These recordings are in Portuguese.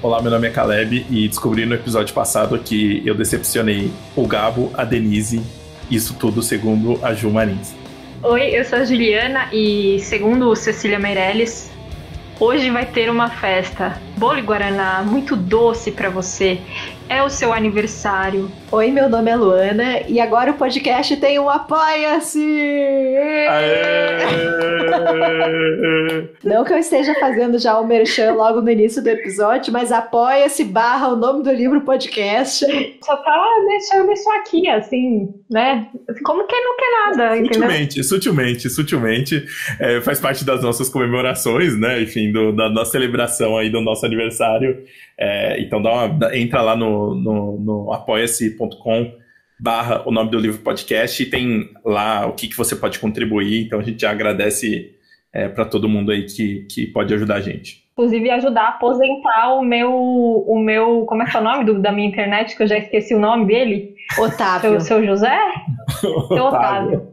Olá, meu nome é Caleb e descobri no episódio passado que eu decepcionei o Gabo, a Denise, isso tudo segundo a Ju Marins. Oi, eu sou a Juliana e segundo Cecília Meirelles, hoje vai ter uma festa. Bolo e Guaraná, muito doce pra você. É o seu aniversário. Oi, meu nome é Luana e agora o podcast tem um Apoia-se! Não que eu esteja fazendo já o merchan logo no início do episódio, mas Apoia-se / o nome do livro podcast. Só tá deixando isso aqui, assim, né? Como quem não quer nada, entendeu? Sutilmente. Faz parte das nossas comemorações, né? Enfim, da nossa celebração aí do nosso aniversário. Então entra lá no apoia-se.com/ o nome do livro podcast e tem lá o que você pode contribuir. Então a gente já agradece para todo mundo aí que pode ajudar a gente. Inclusive ajudar a aposentar o meu como é que é o nome da minha internet, que eu já esqueci o nome dele? Otávio. Seu José? Seu Otávio.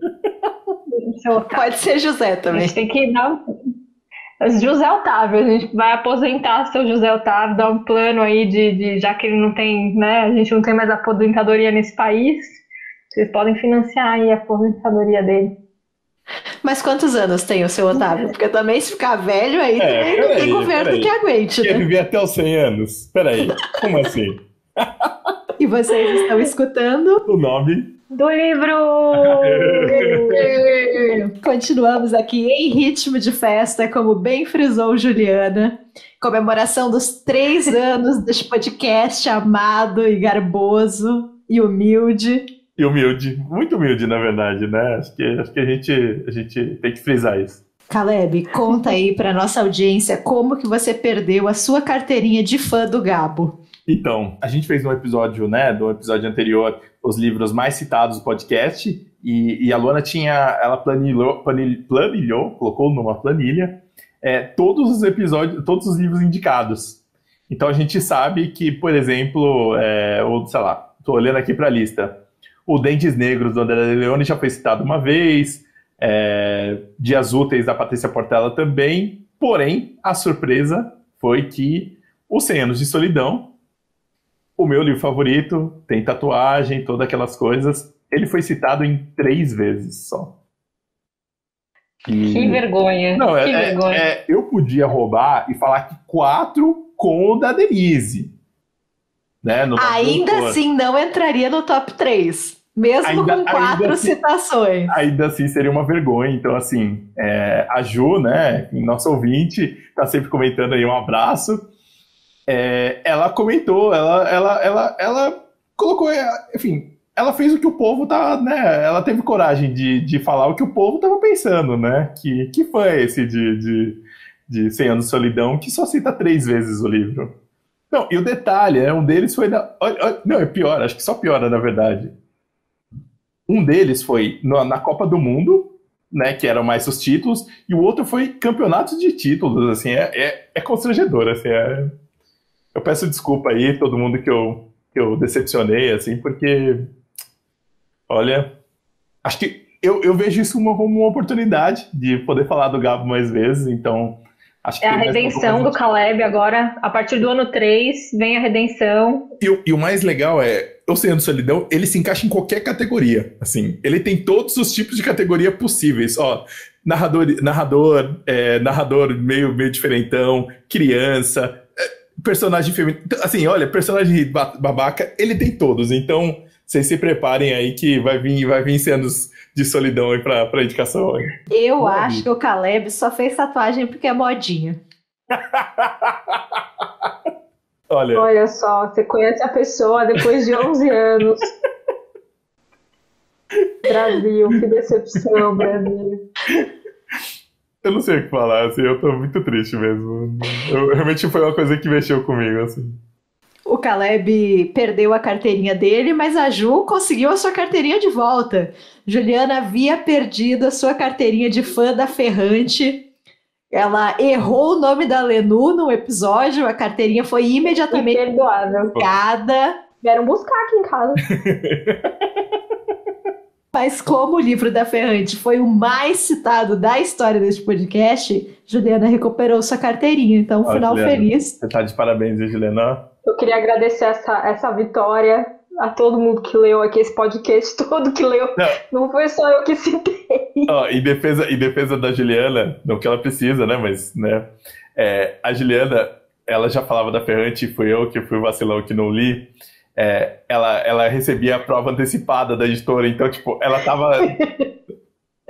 Seu Otávio. Pode ser José também. A gente tem que dar José Otávio, a gente vai aposentar seu José Otávio, dar um plano aí de já que ele não tem, né, a gente não tem mais aposentadoria nesse país, vocês podem financiar aí a aposentadoria dele. Mas quantos anos tem o seu Otávio? Porque também se ficar velho aí, não tem governo que aguente, né? Quer viver até os 100 anos? Peraí, como assim? E vocês estão escutando o nome do livro! Continuamos aqui em ritmo de festa, como bem frisou Juliana. Comemoração dos 3 anos deste podcast amado e garboso e humilde. E humilde, muito humilde, na verdade, né? Acho que a gente tem que frisar isso. Caleb, conta aí para nossa audiência como que você perdeu a sua carteirinha de fã do Gabo. Então, a gente fez um episódio, né, do episódio anterior, os livros mais citados do podcast, e a Luana ela planilhou, colocou numa planilha, todos os episódios, todos os livros indicados. Então a gente sabe que, por exemplo, sei lá, tô olhando aqui para a lista, o Dentes Negros, do André Leone, já foi citado uma vez, Dias Úteis, da Patrícia Portela também, porém, a surpresa foi que Os 100 Anos de Solidão, o meu livro favorito, tem tatuagem, todas aquelas coisas, ele foi citado em 3 vezes só. Que vergonha. Não, que vergonha. Eu podia roubar e falar que 4 com o da Denise. Né, ainda assim não entraria no top 3. Mesmo com 4 citações. Ainda assim seria uma vergonha. Então, assim, a Ju, né, nossa ouvinte, tá sempre comentando aí, um abraço. Ela comentou, ela colocou, enfim, ela fez o que o povo tá, né, ela teve coragem de falar o que o povo tava pensando, né, que foi esse de 100 Anos de Solidão, que só cita 3 vezes o livro. Não, e o detalhe, um deles foi não, é pior, acho que só piora, na verdade. Um deles foi na Copa do Mundo, né, que eram mais os títulos, e o outro foi campeonatos de títulos, assim, é constrangedor, assim, eu peço desculpa aí, todo mundo que eu decepcionei, assim, porque, olha, acho que eu vejo isso como uma oportunidade de poder falar do Gabo mais vezes, então... Acho que a redenção do Caleb agora, a partir do ano 3, vem a redenção. E o mais legal o 100 Anos de Solidão, ele se encaixa em qualquer categoria, assim, ele tem todos os tipos de categoria possíveis, ó, narrador meio diferentão, criança... personagem feminino, assim, olha, personagem babaca, ele tem todos, então vocês se preparem aí que vai vir 100 Anos de Solidão aí pra indicação. Eu acho que o Caleb só fez tatuagem porque é modinha. Olha só, você conhece a pessoa depois de 11 anos. Brasil, que decepção, Brasil. Eu não sei o que falar, assim, eu tô muito triste mesmo. Realmente foi uma coisa que mexeu comigo, assim. O Caleb perdeu a carteirinha dele, mas a Ju conseguiu a sua carteirinha de volta. Juliana havia perdido a sua carteirinha de fã da Ferrante. Ela errou o nome da Lenu no episódio, a carteirinha foi imediatamente imperdoável. Vieram buscar aqui em casa. Mas como o livro da Ferrante foi o mais citado da história deste podcast, Juliana recuperou sua carteirinha. Então, final Juliana, feliz. você tá de parabéns, hein, Juliana? Eu queria agradecer essa vitória a todo mundo que leu aqui esse podcast, todo que leu. Não foi só eu que citei. Em defesa da Juliana, não que ela precisa, né? Mas, né? A Juliana, ela já falava da Ferrante, fui eu que fui o vacilão que não li. Ela recebia a prova antecipada da editora, então, tipo, ela tava.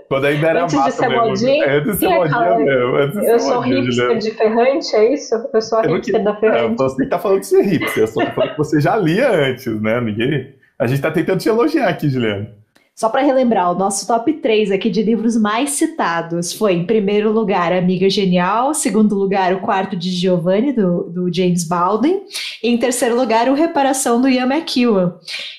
Quando ainda era antes de ser mesmo. modinha? Antes de ser modinha mesmo. Eu sou hipster de Ferrante, é isso? Eu sou a hipster da Ferrante. Você que tá falando que você é hipster, eu só tô falando que você já lia antes, né? A gente tá tentando te elogiar aqui, Juliana. Só para relembrar, o nosso top 3 aqui de livros mais citados foi, em primeiro lugar, Amiga Genial, segundo lugar, O Quarto de Giovanni, do James Baldwin, e em terceiro lugar, O Reparação, do Ian McEwan.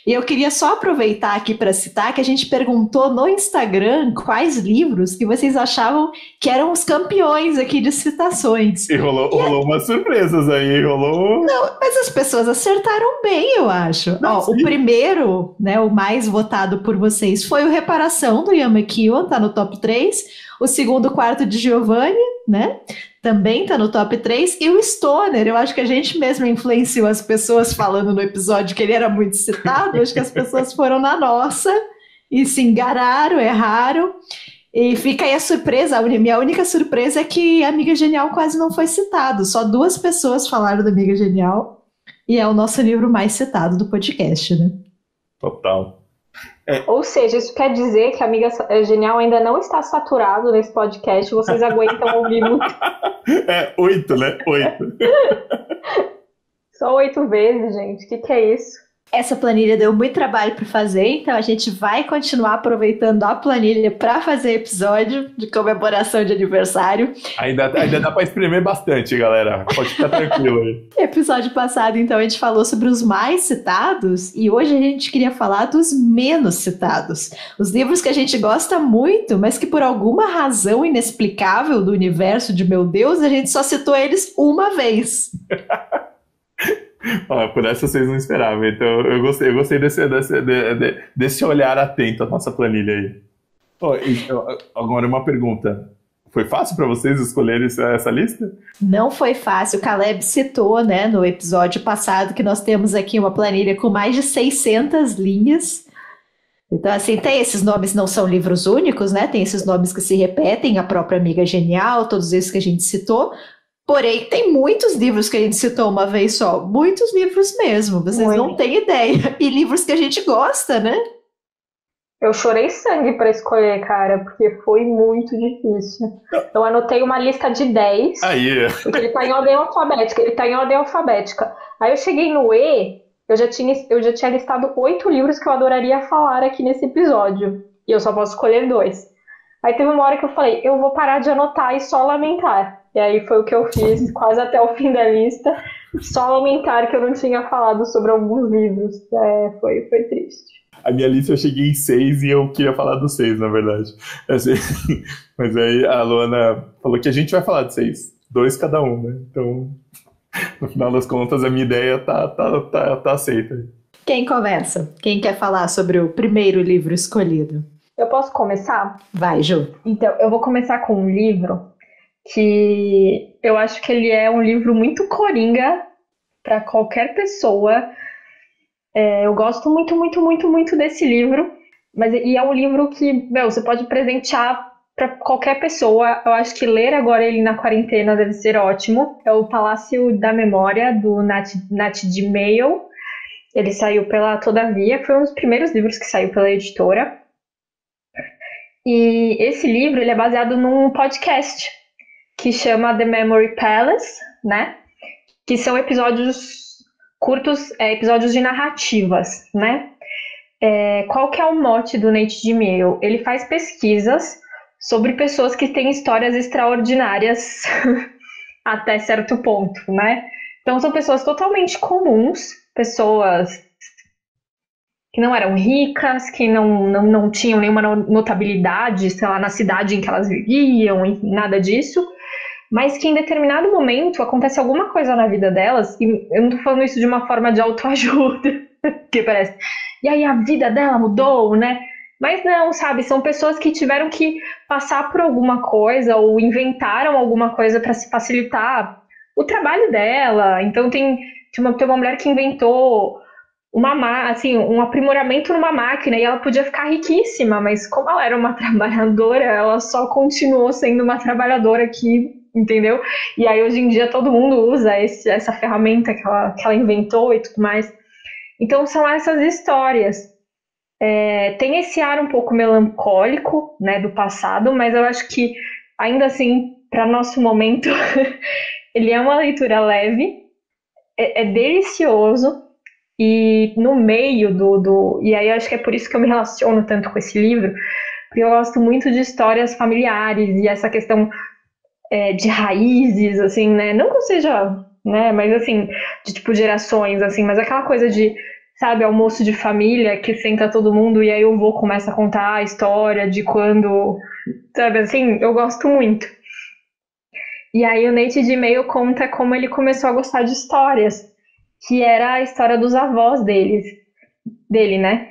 E eu queria só aproveitar aqui para citar que a gente perguntou no Instagram quais livros que vocês achavam que eram os campeões aqui de citações. E rolou umas surpresas aí, rolou... Não, mas as pessoas acertaram bem, eu acho. O primeiro, né, o mais votado por vocês, foi o Reparação, do Ian McEwan, tá no top 3. O segundo, Quarto de Giovanni, né, também tá no top 3. E o Stoner, eu acho que a gente mesmo influenciou as pessoas falando no episódio que ele era muito citado. Acho que as pessoas foram na nossa e se enganaram, erraram. E fica aí a surpresa, minha única surpresa é que Amiga Genial quase não foi citado. Só 2 pessoas falaram da Amiga Genial e é o nosso livro mais citado do podcast, né? Total. Ou seja, isso quer dizer que a Amiga Genial ainda não está saturado nesse podcast, vocês aguentam ouvir muito. 8, né? 8. Só 8 vezes, gente. O que é isso? Essa planilha deu muito trabalho para fazer, então a gente vai continuar aproveitando a planilha para fazer episódio de comemoração de aniversário. Ainda dá para espremer bastante, galera. Pode ficar tranquilo aí. Episódio passado, então, a gente falou sobre os mais citados e hoje a gente queria falar dos menos citados. Os livros que a gente gosta muito, mas que por alguma razão inexplicável do universo de meu Deus, a gente só citou eles uma vez. Por essa vocês não esperavam, então eu gostei desse olhar atento à nossa planilha aí. Então, agora uma pergunta. Foi fácil para vocês escolherem essa lista? Não foi fácil. O Caleb citou, né, no episódio passado que nós temos aqui uma planilha com mais de 600 linhas. Então, assim, tem esses nomes, não são livros únicos, né? Tem esses nomes que se repetem, a própria Amiga Genial, todos esses que a gente citou. Porém, tem muitos livros que a gente citou uma vez só. Muitos livros mesmo, vocês não têm ideia. E livros que a gente gosta, né? Eu chorei sangue para escolher, cara, porque foi muito difícil. Eu anotei uma lista de 10. Aí. Porque ele tá em ordem alfabética. Aí eu cheguei no E, eu já tinha listado 8 livros que eu adoraria falar aqui nesse episódio. E eu só posso escolher 2. Aí teve uma hora que eu falei, eu vou parar de anotar e só lamentar. E aí foi o que eu fiz quase até o fim da lista. Só lamentar que eu não tinha falado sobre alguns livros. Foi triste. A minha lista eu cheguei em 6 e eu queria falar dos 6, na verdade. Assim, mas aí a Luana falou que a gente vai falar de 6. 2 cada um, né? Então, no final das contas, a minha ideia tá aceita. Quem começa? Quem quer falar sobre o primeiro livro escolhido? Eu posso começar? Vai, Ju. Então, eu vou começar com um livro que eu acho que ele é um livro muito coringa para qualquer pessoa. Eu gosto muito, muito, muito, muito desse livro. E é um livro que, você pode presentear para qualquer pessoa. Eu acho que ler agora ele na quarentena deve ser ótimo. É o Palácio da Memória, do Nat de Mail. Ele saiu pela Todavia, foi um dos primeiros livros que saiu pela editora. E esse livro ele é baseado num podcast que chama The Memory Palace, né? Que são episódios curtos, episódios de narrativas, né? Qual que é o mote do Nate de Mail? Ele faz pesquisas sobre pessoas que têm histórias extraordinárias até certo ponto, né? Então são pessoas totalmente comuns, pessoas que não eram ricas, que não tinham nenhuma notabilidade, sei lá, na cidade em que elas viviam, nada disso, mas que em determinado momento acontece alguma coisa na vida delas, e eu não tô falando isso de uma forma de autoajuda, que parece, e aí a vida dela mudou, né? Mas não, sabe? São pessoas que tiveram que passar por alguma coisa ou inventaram alguma coisa para se facilitar o trabalho dela. Então tem uma mulher que inventou assim, um aprimoramento numa máquina e ela podia ficar riquíssima, mas como ela era uma trabalhadora, ela só continuou sendo uma trabalhadora aqui, entendeu? E aí hoje em dia todo mundo usa essa ferramenta que ela inventou e tudo mais. Então são essas histórias. Tem esse ar um pouco melancólico, né, do passado, mas eu acho que ainda assim, para nosso momento, ele é uma leitura leve, é delicioso. E no meio E aí eu acho que é por isso que eu me relaciono tanto com esse livro, porque eu gosto muito de histórias familiares e essa questão de raízes, assim, né? Não que eu seja, né? Mas assim, de tipo gerações, assim, mas aquela coisa de, sabe, almoço de família que senta todo mundo e aí o vô começa a contar a história de quando, sabe, assim, eu gosto muito. E aí o Nate de Mail conta como ele começou a gostar de histórias, que era a história dos avós dele, né?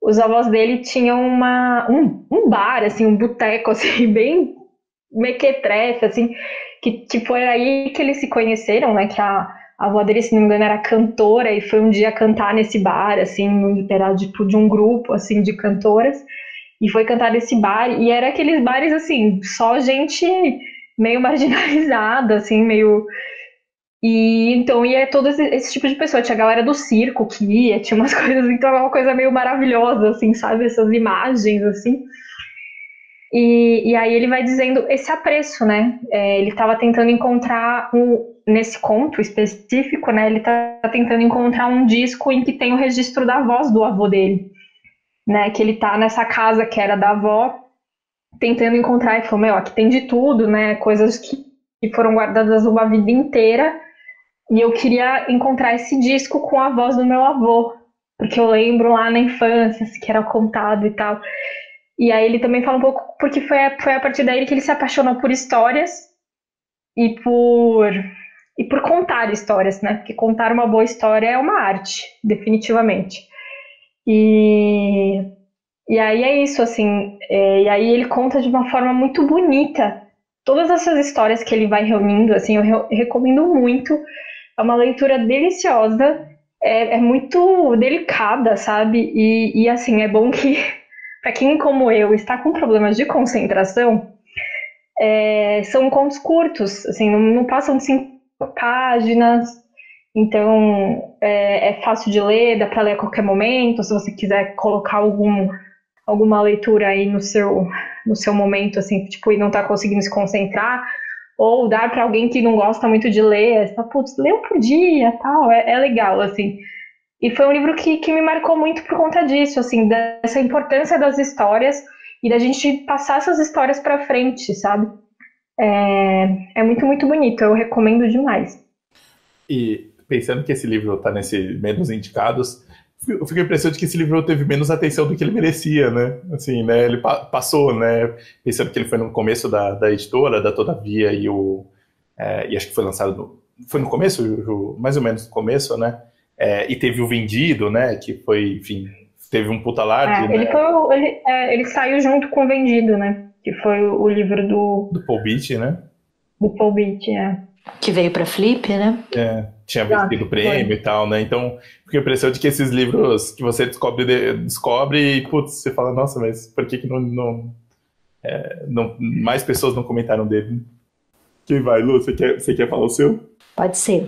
Os avós dele tinham um bar, assim, um boteco, assim, bem mequetrefe, assim, que foi aí que eles se conheceram, né? Que a avó dele, se não me engano, era cantora e foi um dia cantar nesse bar, assim, era tipo de um grupo, assim, de cantoras, e foi cantar nesse bar, e era aqueles bares, assim, só gente meio marginalizada, assim, meio... E então ia todo esse tipo de pessoa, tinha a galera do circo que ia, tinha umas coisas, então é uma coisa meio maravilhosa, assim, sabe? Essas imagens, assim. E aí ele vai dizendo esse apreço, né? Ele estava tentando encontrar, nesse conto específico, né? Ele tá tentando encontrar um disco em que tem o registro da voz do avô dele, né? Que ele tá nessa casa que era da avó, tentando encontrar, e falou, meu, aqui tem de tudo, né? Coisas que foram guardadas uma vida inteira. E eu queria encontrar esse disco com a voz do meu avô, porque eu lembro lá na infância, que era contado e tal. E aí ele também fala um pouco, porque foi a partir daí que ele se apaixonou por histórias e por contar histórias, né? Porque contar uma boa história é uma arte, definitivamente. E aí é isso, assim, e aí ele conta de uma forma muito bonita todas essas histórias que ele vai reunindo, assim, eu recomendo muito. É uma leitura deliciosa, é muito delicada, sabe? E assim, é bom que, para quem como eu está com problemas de concentração, são contos curtos, assim, não passam de 5 páginas, então é fácil de ler, dá para ler a qualquer momento, se você quiser colocar alguma leitura aí no seu momento, assim, tipo, e não tá conseguindo se concentrar, ou dar para alguém que não gosta muito de ler, você fala, putz, lê um por dia, tal, é legal, assim. E foi um livro que me marcou muito por conta disso, assim, dessa importância das histórias e da gente passar essas histórias para frente, sabe? É muito, muito bonito, eu recomendo demais. E pensando que esse livro está nesse menos indicados, eu fico com a impressão de que esse livro teve menos atenção do que ele merecia, né? Assim, né? Ele passou, né? Pensando que ele foi no começo da editora, da Todavia, e acho que foi lançado foi no começo, mais ou menos no começo, né? E teve o Vendido, né? Que foi, enfim, teve um puta alarde, né? Ele saiu junto com o Vendido, né? Que foi o livro do Paul Beach, né? Do Paul Beach, Que veio pra Flip, né? Tinha vencido o prêmio e tal, né? Então, fiquei a impressão de que esses livros que você descobre e, putz, você fala, nossa, mas por que não mais pessoas não comentaram dele? Quem vai, Lu? Você quer falar o seu? Pode ser.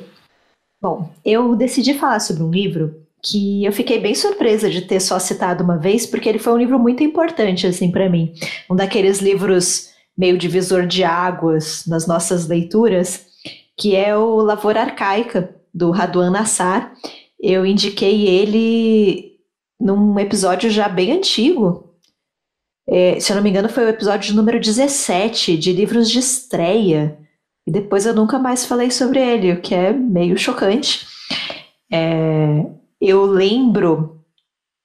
Bom, eu decidi falar sobre um livro que eu fiquei bem surpresa de ter só citado uma vez, porque ele foi um livro muito importante, assim, para mim. Um daqueles livros meio divisor de águas nas nossas leituras, que é o Lavoura Arcaica, do Raduan Nassar. Eu indiquei ele num episódio já bem antigo. Se eu não me engano, foi o episódio número 17, de livros de estreia. E depois eu nunca mais falei sobre ele, o que é meio chocante. Eu lembro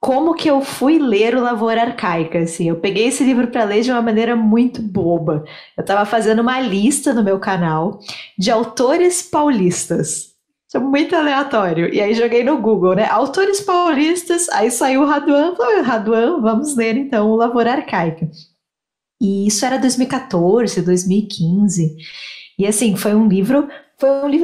como que eu fui ler o Lavoura Arcaica, assim. Eu peguei esse livro para ler de uma maneira muito boba. Eu estava fazendo uma lista no meu canal de autores paulistas. Isso é muito aleatório. E aí joguei no Google, né? Autores paulistas, aí saiu o Raduan, falei, Raduan, vamos ler então o Lavoura Arcaica. E isso era 2014, 2015. E assim, foi um livro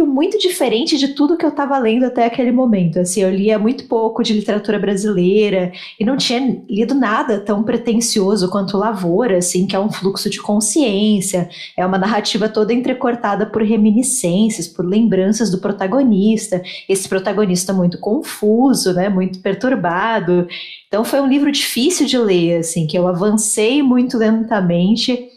muito diferente de tudo que eu estava lendo até aquele momento. Assim, eu lia muito pouco de literatura brasileira e não tinha lido nada tão pretensioso quanto Lavoura, assim, que é um fluxo de consciência, é uma narrativa toda entrecortada por reminiscências, por lembranças do protagonista, esse protagonista muito confuso, né, muito perturbado. Então foi um livro difícil de ler, assim, que eu avancei muito lentamente.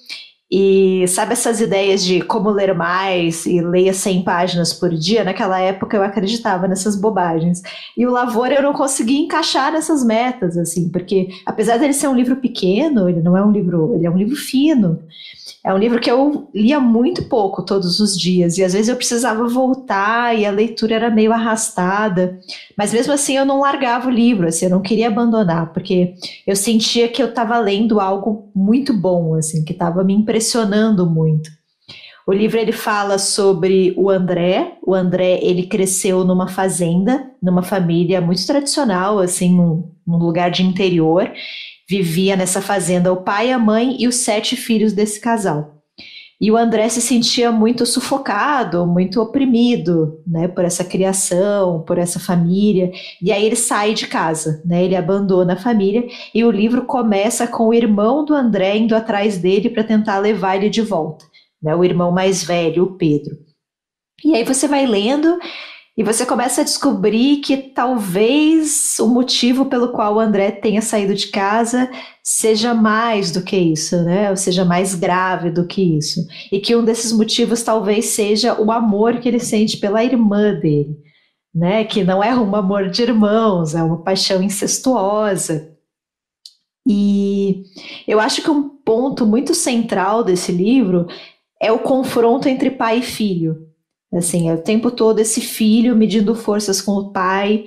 E sabe essas ideias de como ler mais e leia 100 páginas por dia? Naquela época eu acreditava nessas bobagens. E o Lavoura eu não conseguia encaixar nessas metas, assim, porque apesar dele ser um livro pequeno, ele não é um livro, ele é um livro fino. É um livro que eu lia muito pouco todos os dias, e às vezes eu precisava voltar e a leitura era meio arrastada, mas mesmo assim eu não largava o livro, assim, eu não queria abandonar, porque eu sentia que eu estava lendo algo muito bom, assim, que estava me impressionando muito. O livro ele fala sobre o André ele cresceu numa fazenda, numa família muito tradicional, assim, num lugar de interior. Vivia nessa fazenda o pai, a mãe e os 7 filhos desse casal. E o André se sentia muito sufocado, muito oprimido, né, por essa criação, por essa família. E aí ele sai de casa, né, ele abandona a família. E o livro começa com o irmão do André indo atrás dele para tentar levar ele de volta, né, o irmão mais velho, o Pedro. E aí você vai lendo e você começa a descobrir que talvez o motivo pelo qual o André tenha saído de casa seja mais do que isso, né? Ou seja, mais grave do que isso. E que um desses motivos talvez seja o amor que ele sente pela irmã dele, né? Que não é um amor de irmãos, é uma paixão incestuosa. E eu acho que um ponto muito central desse livro é o confronto entre pai e filho. Assim, é o tempo todo esse filho medindo forças com o pai.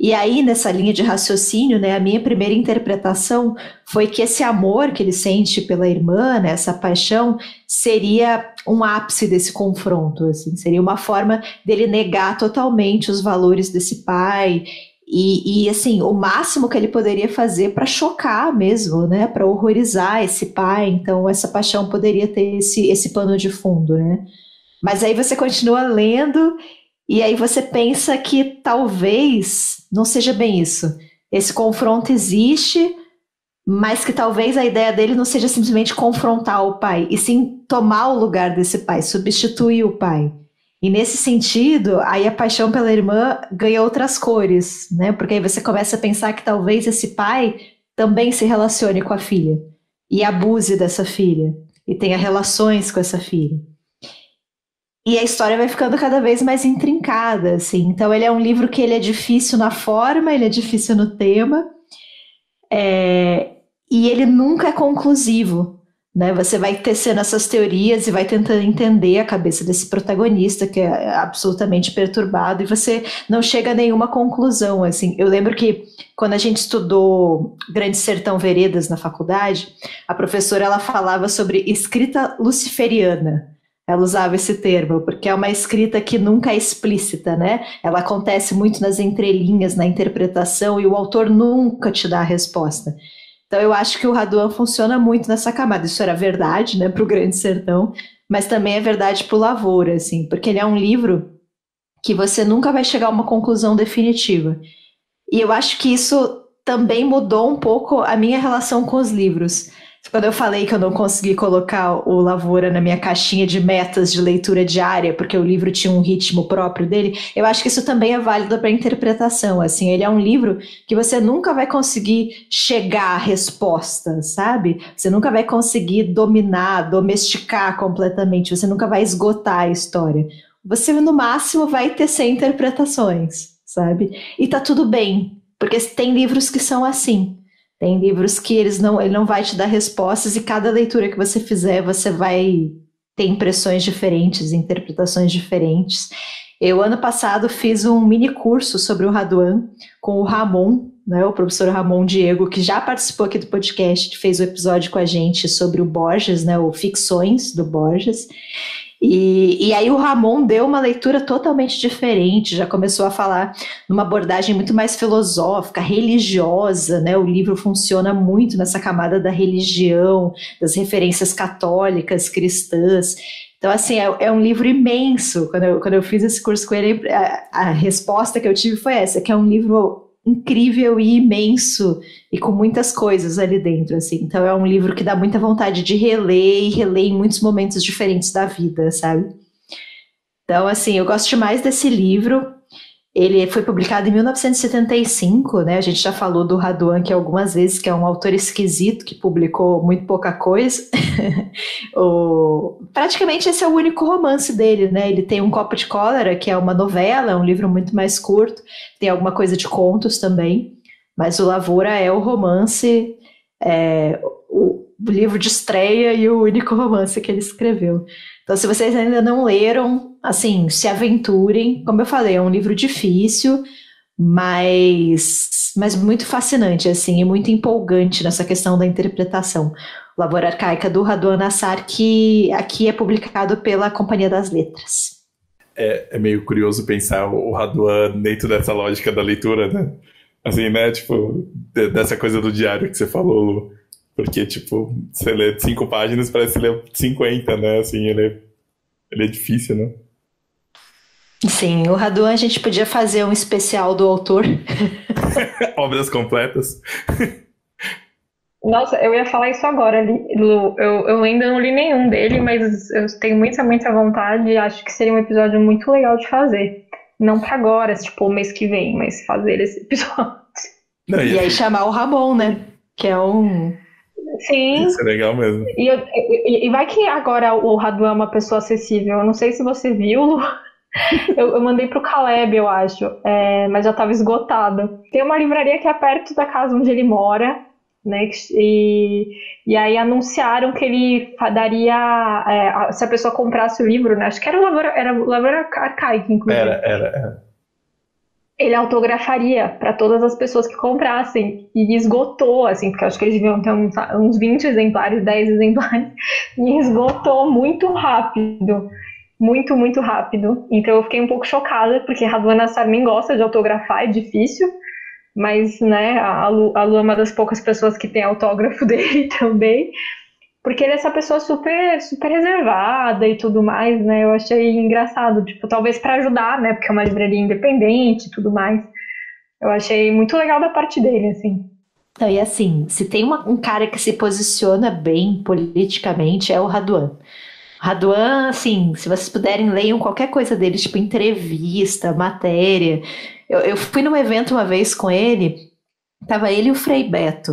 E aí, nessa linha de raciocínio, né, a minha primeira interpretação foi que esse amor que ele sente pela irmã, né, essa paixão, seria um ápice desse confronto, assim, seria uma forma dele negar totalmente os valores desse pai. E assim, o máximo que ele poderia fazer para chocar mesmo, né, para horrorizar esse pai. Então, essa paixão poderia ter esse pano de fundo, né? Mas aí você continua lendo e aí você pensa que talvez não seja bem isso. Esse confronto existe, mas que talvez a ideia dele não seja simplesmente confrontar o pai, e sim tomar o lugar desse pai, substituir o pai. E nesse sentido, aí a paixão pela irmã ganha outras cores, né? Porque aí você começa a pensar que talvez esse pai também se relacione com a filha e abuse dessa filha e tenha relações com essa filha. E a história vai ficando cada vez mais intrincada, assim. Então ele é um livro que ele é difícil na forma, ele é difícil no tema, e ele nunca é conclusivo, né? Você vai tecendo essas teorias e vai tentando entender a cabeça desse protagonista que é absolutamente perturbado, e você não chega a nenhuma conclusão, assim. Eu lembro que quando a gente estudou Grande Sertão Veredas na faculdade, a professora ela falava sobre escrita luciferiana. Ela usava esse termo, porque é uma escrita que nunca é explícita, né? Ela acontece muito nas entrelinhas, na interpretação, e o autor nunca te dá a resposta. Então eu acho que o Raduan funciona muito nessa camada. Isso era verdade, né, para o Grande Sertão, mas também é verdade para o Lavoura, assim, porque ele é um livro que você nunca vai chegar a uma conclusão definitiva. E eu acho que isso também mudou um pouco a minha relação com os livros. Quando eu falei que eu não consegui colocar o Lavoura na minha caixinha de metas de leitura diária, porque o livro tinha um ritmo próprio dele, eu acho que isso também é válido para a interpretação. Assim, ele é um livro que você nunca vai conseguir chegar à resposta, sabe? Você nunca vai conseguir dominar, domesticar completamente, você nunca vai esgotar a história. Você, no máximo, vai tecer interpretações, sabe? E tá tudo bem, porque tem livros que são assim. Tem livros que ele não vai te dar respostas, e cada leitura que você fizer, você vai ter impressões diferentes, interpretações diferentes. Eu, ano passado, fiz um mini curso sobre o Raduan com o Ramon, né, o professor Ramon Diego, que já participou aqui do podcast, que fez o episódio com a gente sobre o Borges, né, o Ficções do Borges. E aí o Ramon deu uma leitura totalmente diferente, já começou a falar numa abordagem muito mais filosófica, religiosa, né? O livro funciona muito nessa camada da religião, das referências católicas, cristãs. Então, assim, é um livro imenso. Quando eu fiz esse curso com ele, a resposta que eu tive foi essa, que é um livro incrível e imenso e com muitas coisas ali dentro, assim. Então é um livro que dá muita vontade de reler e reler em muitos momentos diferentes da vida, sabe? Então, assim, eu gosto demais desse livro. Ele foi publicado em 1975, né? A gente já falou do Raduan aqui algumas vezes, que é um autor esquisito que publicou muito pouca coisa. Praticamente esse é o único romance dele, né? Ele tem Um Copo de Cólera, que é uma novela, é um livro muito mais curto, tem alguma coisa de contos também, mas o Lavoura é o romance, o livro de estreia e o único romance que ele escreveu. Então, se vocês ainda não leram, assim, se aventurem. Como eu falei, é um livro difícil, mas muito fascinante, assim, e muito empolgante nessa questão da interpretação. Lavoura Arcaica, do Raduan Nassar, que aqui é publicado pela Companhia das Letras. É meio curioso pensar o Raduan dentro dessa lógica da leitura, né? Assim, né? Tipo, dessa coisa do diário que você falou, Lu. Porque, tipo, você lê 5 páginas, parece ler 50, né? Assim, ele é difícil, né? Sim, o Raduan a gente podia fazer um especial do autor. Obras completas. Nossa, eu ia falar isso agora, Lu. Eu ainda não li nenhum dele, mas eu tenho muita vontade e acho que seria um episódio muito legal de fazer. Não pra agora, tipo, o mês que vem, mas fazer esse episódio. Não, e aí chamar o Ramon, né? Que é um... Sim. Isso é legal mesmo. E vai que agora o Raduan é uma pessoa acessível. Eu não sei se você viu, Lu. Eu mandei pro Caleb, eu acho, mas já estava esgotado. Tem uma livraria que é perto da casa onde ele mora, né? E aí anunciaram que ele daria, se a pessoa comprasse o livro, né? Acho que era o Lavoura Arcaica, inclusive. Era. Ele autografaria para todas as pessoas que comprassem. E esgotou, assim, porque acho que eles deviam ter uns 20 exemplares, 10 exemplares. E esgotou muito rápido. Muito rápido. Então eu fiquei um pouco chocada, porque Raduan Nassar nem gosta de autografar, é difícil. Mas, né, a Lu é uma das poucas pessoas que tem autógrafo dele também. Porque ele é essa pessoa super reservada e tudo mais, né? Eu achei engraçado, tipo, talvez para ajudar, né? Porque é uma livraria independente e tudo mais. Eu achei muito legal da parte dele, assim. Não, e assim, se tem um cara que se posiciona bem politicamente, é o Raduan. Raduan, assim, se vocês puderem, leiam qualquer coisa dele, tipo entrevista, matéria. Eu fui num evento uma vez com ele, tava ele e o Frei Beto,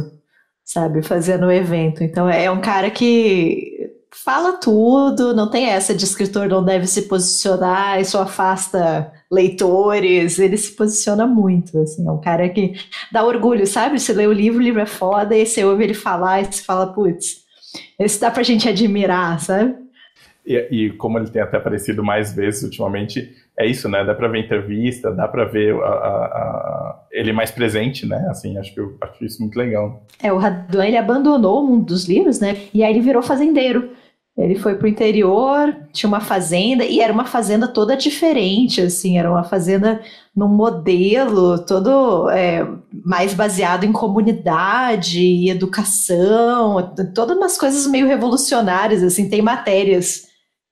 sabe, fazendo o evento. Então é um cara que fala tudo, não tem essa de escritor não deve se posicionar, isso afasta leitores, ele se posiciona muito, assim, é um cara que dá orgulho, sabe? Você lê o livro é foda, e você ouve ele falar, e você fala, putz, esse dá pra gente admirar, sabe? E como ele tem até aparecido mais vezes ultimamente, é isso, né? Dá pra ver entrevista, dá pra ver ele mais presente, né? Assim, acho isso muito legal. O Raduan, ele abandonou um dos livros, né? E aí ele virou fazendeiro. Ele foi pro interior, tinha uma fazenda, e era uma fazenda toda diferente, assim, era uma fazenda num modelo todo mais baseado em comunidade e educação, todas umas coisas meio revolucionárias, assim, tem matérias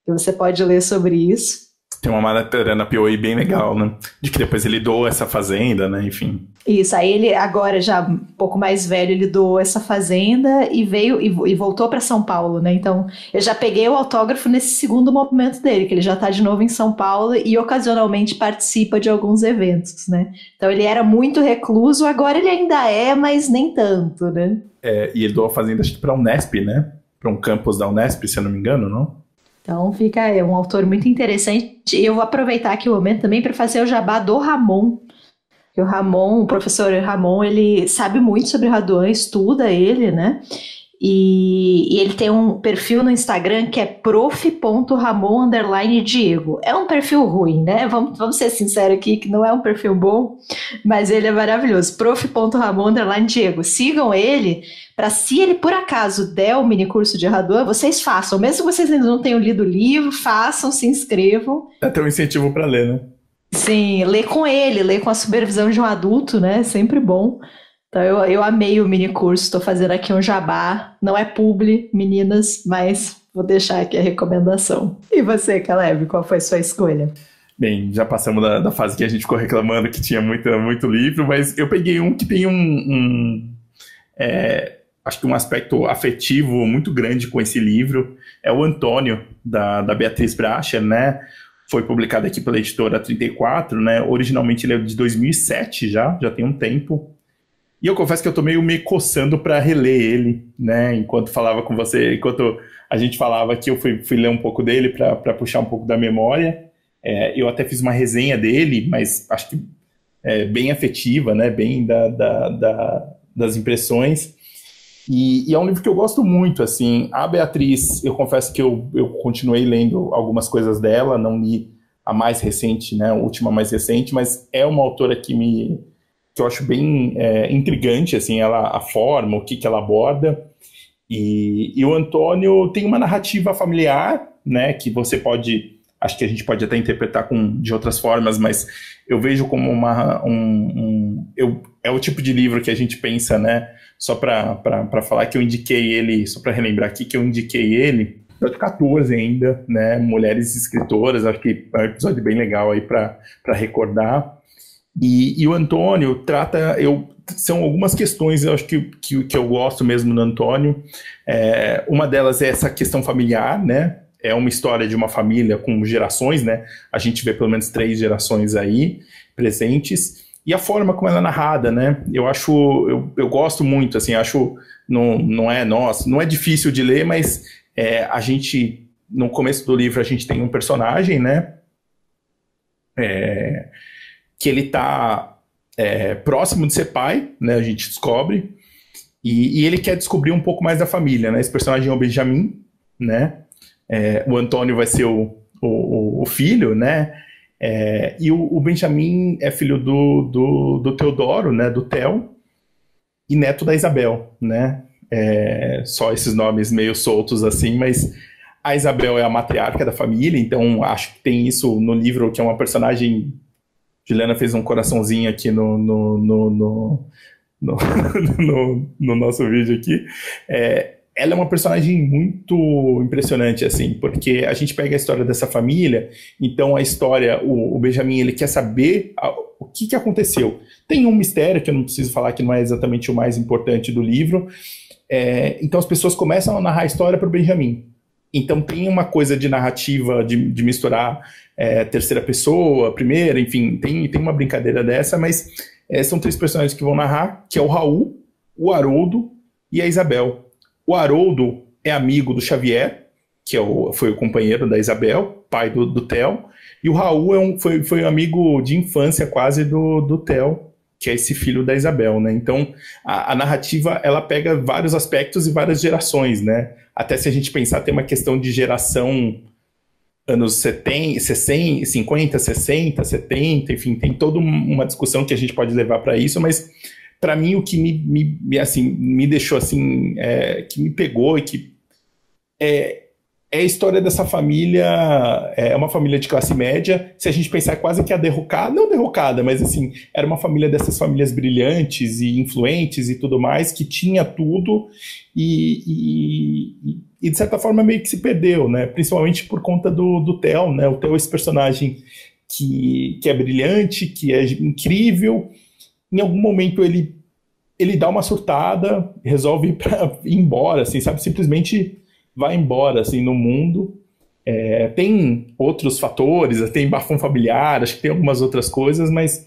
que você pode ler sobre isso. Tem uma matéria na Piauí bem legal, né? De que depois ele doou essa fazenda, né? Enfim. Isso, aí ele agora já um pouco mais velho, ele doou essa fazenda e veio e voltou para São Paulo, né? Então eu já peguei o autógrafo nesse segundo momento dele, que ele já está de novo em São Paulo e ocasionalmente participa de alguns eventos, né? Então ele era muito recluso, agora ele ainda é, mas nem tanto, né? E ele doou a fazenda acho que para a Unesp, né? Para um campus da Unesp, se eu não me engano, não? Então fica um autor muito interessante. E eu vou aproveitar aqui o momento também para fazer o jabá do Ramon. O professor Ramon, ele sabe muito sobre Raduan, estuda ele, né? E ele tem um perfil no Instagram que é prof.ramon_Diego. É um perfil ruim, né? Vamos ser sinceros aqui que não é um perfil bom, mas ele é maravilhoso. prof.Ramon_Diego. Sigam ele para, se ele por acaso der o minicurso de Raduan, vocês façam. Mesmo que vocês ainda não tenham lido o livro, façam, se inscrevam. É até um incentivo para ler, né? Sim, lê com ele, lê com a supervisão de um adulto, né? Sempre bom. Então eu amei o mini curso, estou fazendo aqui um jabá. Não é publi, meninas, mas vou deixar aqui a recomendação. E você, Caleb, qual foi a sua escolha? Bem, já passamos da fase que a gente ficou reclamando que tinha muito livro, mas eu peguei um que tem acho que um aspecto afetivo muito grande com esse livro. É o Antônio, da Beatriz Bracher, né? Foi publicado aqui pela editora 34, né? Originalmente ele é de 2007 já tem um tempo. E eu confesso que eu tô meio me coçando para reler ele, né? Enquanto falava com você, enquanto a gente falava aqui, eu fui ler um pouco dele para puxar um pouco da memória. Eu até fiz uma resenha dele, mas acho que bem afetiva, né? Bem das impressões. E é um livro que eu gosto muito, assim. A Beatriz, eu confesso que eu continuei lendo algumas coisas dela, não li a mais recente, né? A última mais recente, mas é uma autora que eu acho bem intrigante, assim, a forma, o que ela aborda. E o Antônio tem uma narrativa familiar, né, que você pode, acho que a gente pode até interpretar de outras formas, mas eu vejo como é o tipo de livro que a gente pensa, né, só para falar que eu indiquei ele, só para relembrar aqui que eu indiquei ele, episódio 14 ainda, né, Mulheres Escritoras, acho que é um episódio bem legal aí para recordar. E o Antônio trata, são algumas questões, eu acho que eu gosto mesmo do Antônio. Uma delas é essa questão familiar, né? É uma história de uma família com gerações, né? A gente vê pelo menos 3 gerações aí presentes. E a forma como ela é narrada, né? Eu gosto muito, assim, acho, não é difícil de ler, mas a gente, no começo do livro, a gente tem um personagem, né? Que ele está próximo de ser pai, né, a gente descobre, e ele quer descobrir um pouco mais da família, né, esse personagem é o Benjamin, né, o Antônio vai ser o filho, né, e o Benjamin é filho do Teodoro, né, do Theo, e neto da Isabel, né, só esses nomes meio soltos assim, mas a Isabel é a matriarca da família, então acho que tem isso no livro, que é uma personagem. Juliana fez um coraçãozinho aqui no nosso vídeo aqui. Ela é uma personagem muito impressionante, assim, porque a gente pega a história dessa família, então a história, o Benjamin, ele quer saber o que aconteceu. Tem um mistério, que eu não preciso falar, que não é exatamente o mais importante do livro, então as pessoas começam a narrar a história para o Benjamin. Então tem uma coisa de narrativa, de misturar terceira pessoa, primeira, enfim, tem uma brincadeira dessa, mas são 3 personagens que vão narrar, que é o Raul, o Haroldo e a Isabel. O Haroldo é amigo do Xavier, que foi o companheiro da Isabel, pai do Theo, e o Raul foi um amigo de infância quase do Theo, que é esse filho da Isabel, né? Então, a narrativa, ela pega vários aspectos e várias gerações, né? Até se a gente pensar, tem uma questão de geração anos 70, 60, 50, 60, 70, enfim, tem toda uma discussão que a gente pode levar para isso, mas para mim o que me deixou assim, que me pegou e que é a história dessa família, é uma família de classe média, se a gente pensar quase que a derrocada, não derrocada, mas assim, era uma família dessas famílias brilhantes e influentes e tudo mais, que tinha tudo e de certa forma meio que se perdeu, né? Principalmente por conta do Theo, né? O Theo é esse personagem que é brilhante, que é incrível, em algum momento ele dá uma surtada, resolve ir embora, assim, sabe? Simplesmente vai embora, assim, no mundo. Tem outros fatores, tem bafão familiar, acho que tem algumas outras coisas, mas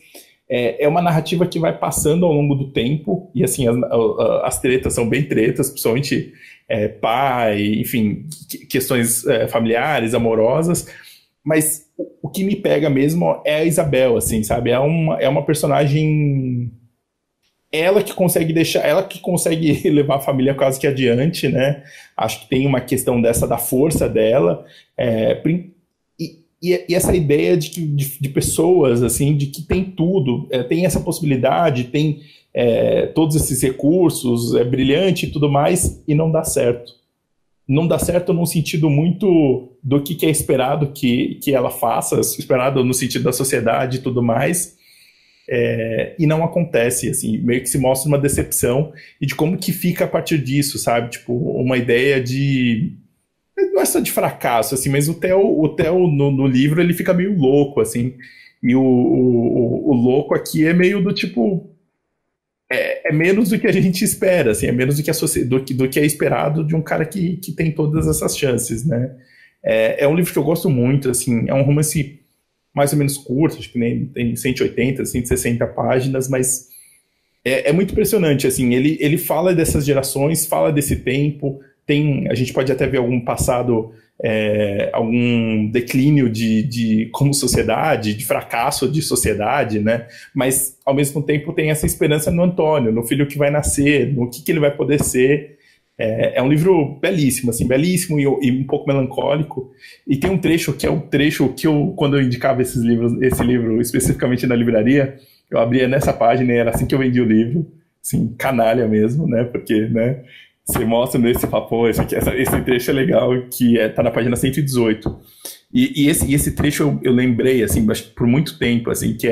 é uma narrativa que vai passando ao longo do tempo, e assim, as tretas são bem tretas, principalmente pai, enfim, questões familiares, amorosas, mas o que me pega mesmo é a Isabel, assim, sabe? É uma personagem ela que consegue ela que consegue levar a família quase que adiante, né? Acho que tem uma questão dessa da força dela, e essa ideia de pessoas, assim, de que tem tudo, tem essa possibilidade, tem todos esses recursos, é brilhante e tudo mais, e não dá certo. Não dá certo num sentido muito do que é esperado que ela faça, esperado no sentido da sociedade e tudo mais, e não acontece, assim, meio que se mostra uma decepção e de como que fica a partir disso, sabe? Tipo, uma ideia de... Não é só de fracasso, assim, mas o Theo no livro, ele fica meio louco, assim, e o louco aqui é meio do tipo... É menos do que a gente espera, assim, é menos do que é esperado de um cara que tem todas essas chances, né? É um livro que eu gosto muito, assim, é um romance mais ou menos curto, acho que nem tem 180, 160 páginas, mas é muito impressionante, assim, ele fala dessas gerações, fala desse tempo, a gente pode até ver algum passado, algum declínio como sociedade, de fracasso de sociedade, né? Mas, ao mesmo tempo, tem essa esperança no Antônio, no filho que vai nascer, no que ele vai poder ser. É um livro belíssimo, assim, belíssimo e um pouco melancólico. E tem um trecho que é um trecho que quando eu indicava esse livro especificamente na livraria, eu abria nessa página e era assim que eu vendia o livro, assim, canalha mesmo, né? Porque, né? Você mostra nesse papo, esse trecho é legal, que tá na página 118. E esse trecho eu lembrei, assim, por muito tempo, assim, que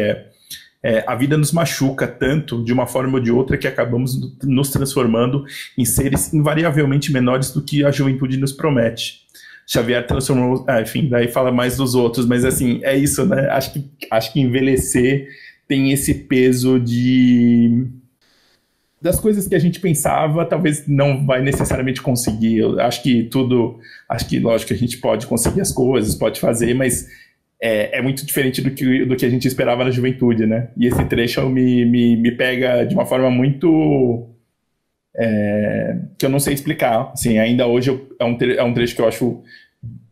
a vida nos machuca tanto, de uma forma ou de outra, que acabamos nos transformando em seres invariavelmente menores do que a juventude nos promete. Xavier transformou... enfim, daí fala mais dos outros, mas, assim, é isso, né? Acho que envelhecer tem esse peso das coisas que a gente pensava, talvez não vai necessariamente conseguir. Eu acho que lógico que a gente pode conseguir as coisas, pode fazer, mas é muito diferente do que a gente esperava na juventude, né? E esse trecho me pega de uma forma muito... que eu não sei explicar. Assim, ainda hoje é um trecho que eu acho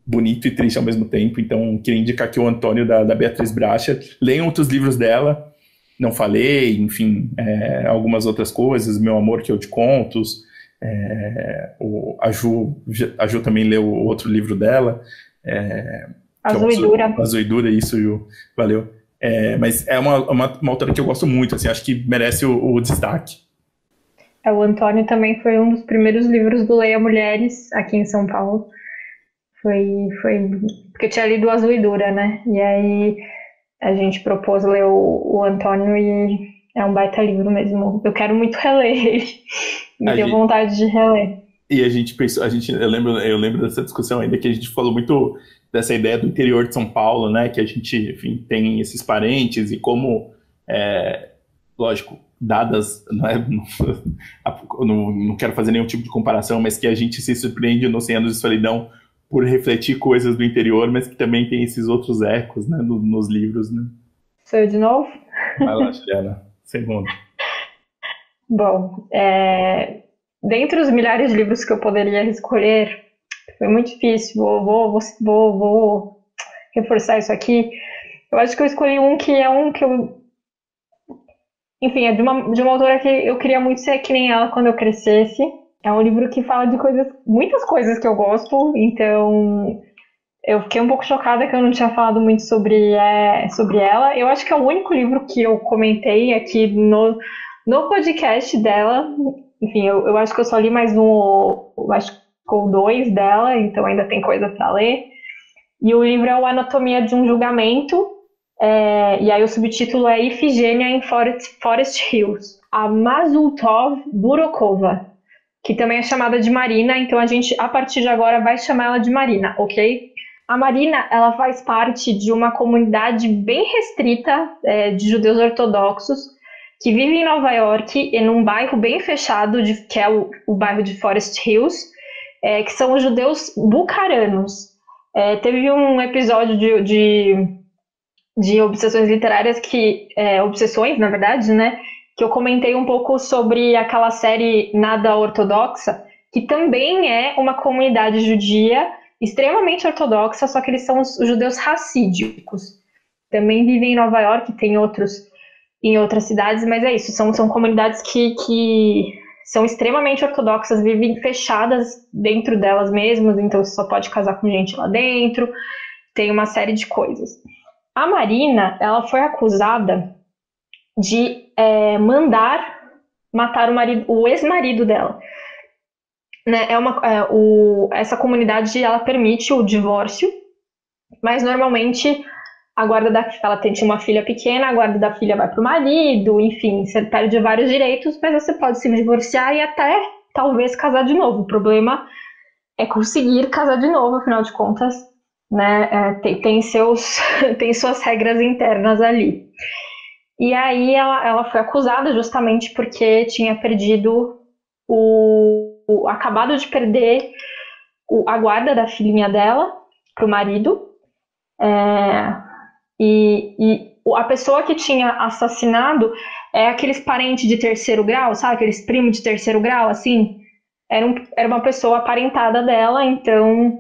bonito e triste ao mesmo tempo, então queria indicar aqui o Antônio, da Beatriz Bracha. Leiam outros livros dela, Não Falei, enfim, algumas outras coisas, Meu Amor, Que Eu Te Contos, a Ju também leu o outro livro dela, Azul e Dura. Azul e Dura, isso, Ju, valeu. Mas é uma autora que eu gosto muito, assim, acho que merece o destaque. O Antônio também foi um dos primeiros livros do Leia Mulheres, aqui em São Paulo. Foi porque eu tinha lido o Azul e Dura, né? E aí a gente propôs ler o Antônio e é um baita livro mesmo. Eu quero muito reler ele. Me deu vontade de reler. E a gente pensou, eu lembro dessa discussão ainda, que a gente falou muito dessa ideia do interior de São Paulo, né? Que a gente, enfim, tem esses parentes e como, lógico, dadas, não quero fazer nenhum tipo de comparação, mas que a gente se surpreende nos 100 anos de solidão por refletir coisas do interior, mas que também tem esses outros ecos, né, nos livros, né? Sou eu de novo? Vai lá, Juliana. Segundo. Bom, dentre os milhares de livros que eu poderia escolher, foi muito difícil, vou reforçar isso aqui. Eu acho que eu escolhi um que eu... Enfim, é de uma autora que eu queria muito ser que nem ela quando eu crescesse. É um livro que fala de muitas coisas que eu gosto, então eu fiquei um pouco chocada que eu não tinha falado muito sobre ela. Eu acho que é o único livro que eu comentei aqui no podcast dela. Enfim, eu acho que eu só li mais ou dois dela, então ainda tem coisa para ler. E o livro é o Anatomia de um Julgamento, e aí o subtítulo é Ifigênia em Forest Hills. A Mazultov Burokova, que também é chamada de Marina, então a gente, a partir de agora, vai chamar ela de Marina, ok? A Marina, ela faz parte de uma comunidade bem restrita de judeus ortodoxos que vivem em Nova York, em um bairro bem fechado, que é o bairro de Forest Hills, que são os judeus bucaranos. Teve um episódio de obsessões literárias obsessões, na verdade, né? Que eu comentei um pouco sobre aquela série Nada Ortodoxa, que também é uma comunidade judia extremamente ortodoxa, só que eles são os judeus racídicos. Também vivem em Nova York, tem outros. em outras cidades, mas é isso, são comunidades que são extremamente ortodoxas, vivem fechadas dentro delas mesmas, então você só pode casar com gente lá dentro, tem uma série de coisas. A Marina, ela foi acusada de mandar matar o ex-marido dela. Né? Essa comunidade, ela permite o divórcio, mas normalmente ela tinha uma filha pequena, a guarda da filha vai para o marido, enfim, você perde vários direitos, mas você pode se divorciar e até talvez casar de novo. O problema é conseguir casar de novo, afinal de contas, né, tem suas regras internas ali. E aí ela foi acusada justamente porque tinha perdido acabado de perder a guarda da filhinha dela para o marido. E a pessoa que tinha assassinado é aqueles parentes de terceiro grau, sabe? Aqueles primos de terceiro grau, assim. Era uma pessoa aparentada dela, então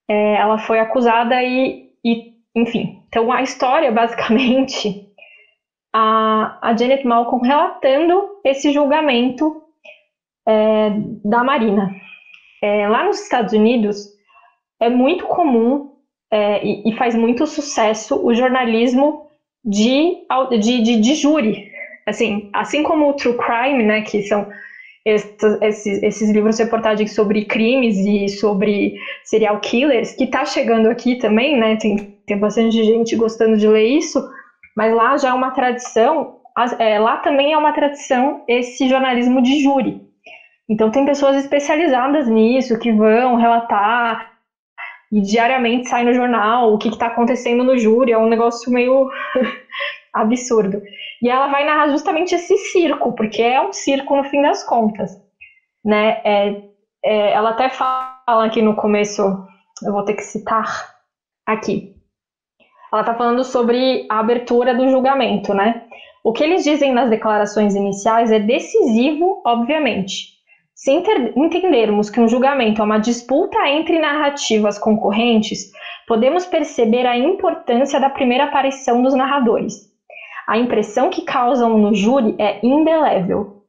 ela foi acusada e enfim. Então a história, basicamente, a Janet Malcolm relatando esse julgamento da Marina. Lá nos Estados Unidos é muito comum e faz muito sucesso o jornalismo de júri. Assim como o True Crime, né, que são esses livros reportagens sobre crimes e sobre serial killers, que está chegando aqui também, né, tem bastante gente gostando de ler isso, mas lá já é uma tradição, lá também é uma tradição esse jornalismo de júri. Então tem pessoas especializadas nisso, que vão relatar e diariamente sai no jornal o que está acontecendo no júri, é um negócio meio absurdo. E ela vai narrar justamente esse circo, porque é um circo no fim das contas, né? Ela até fala aqui no começo, eu vou ter que citar aqui, ela está falando sobre a abertura do julgamento, né? O que eles dizem nas declarações iniciais é decisivo, obviamente. Se entendermos que um julgamento é uma disputa entre narrativas concorrentes, podemos perceber a importância da primeira aparição dos narradores. A impressão que causam no júri é indelével.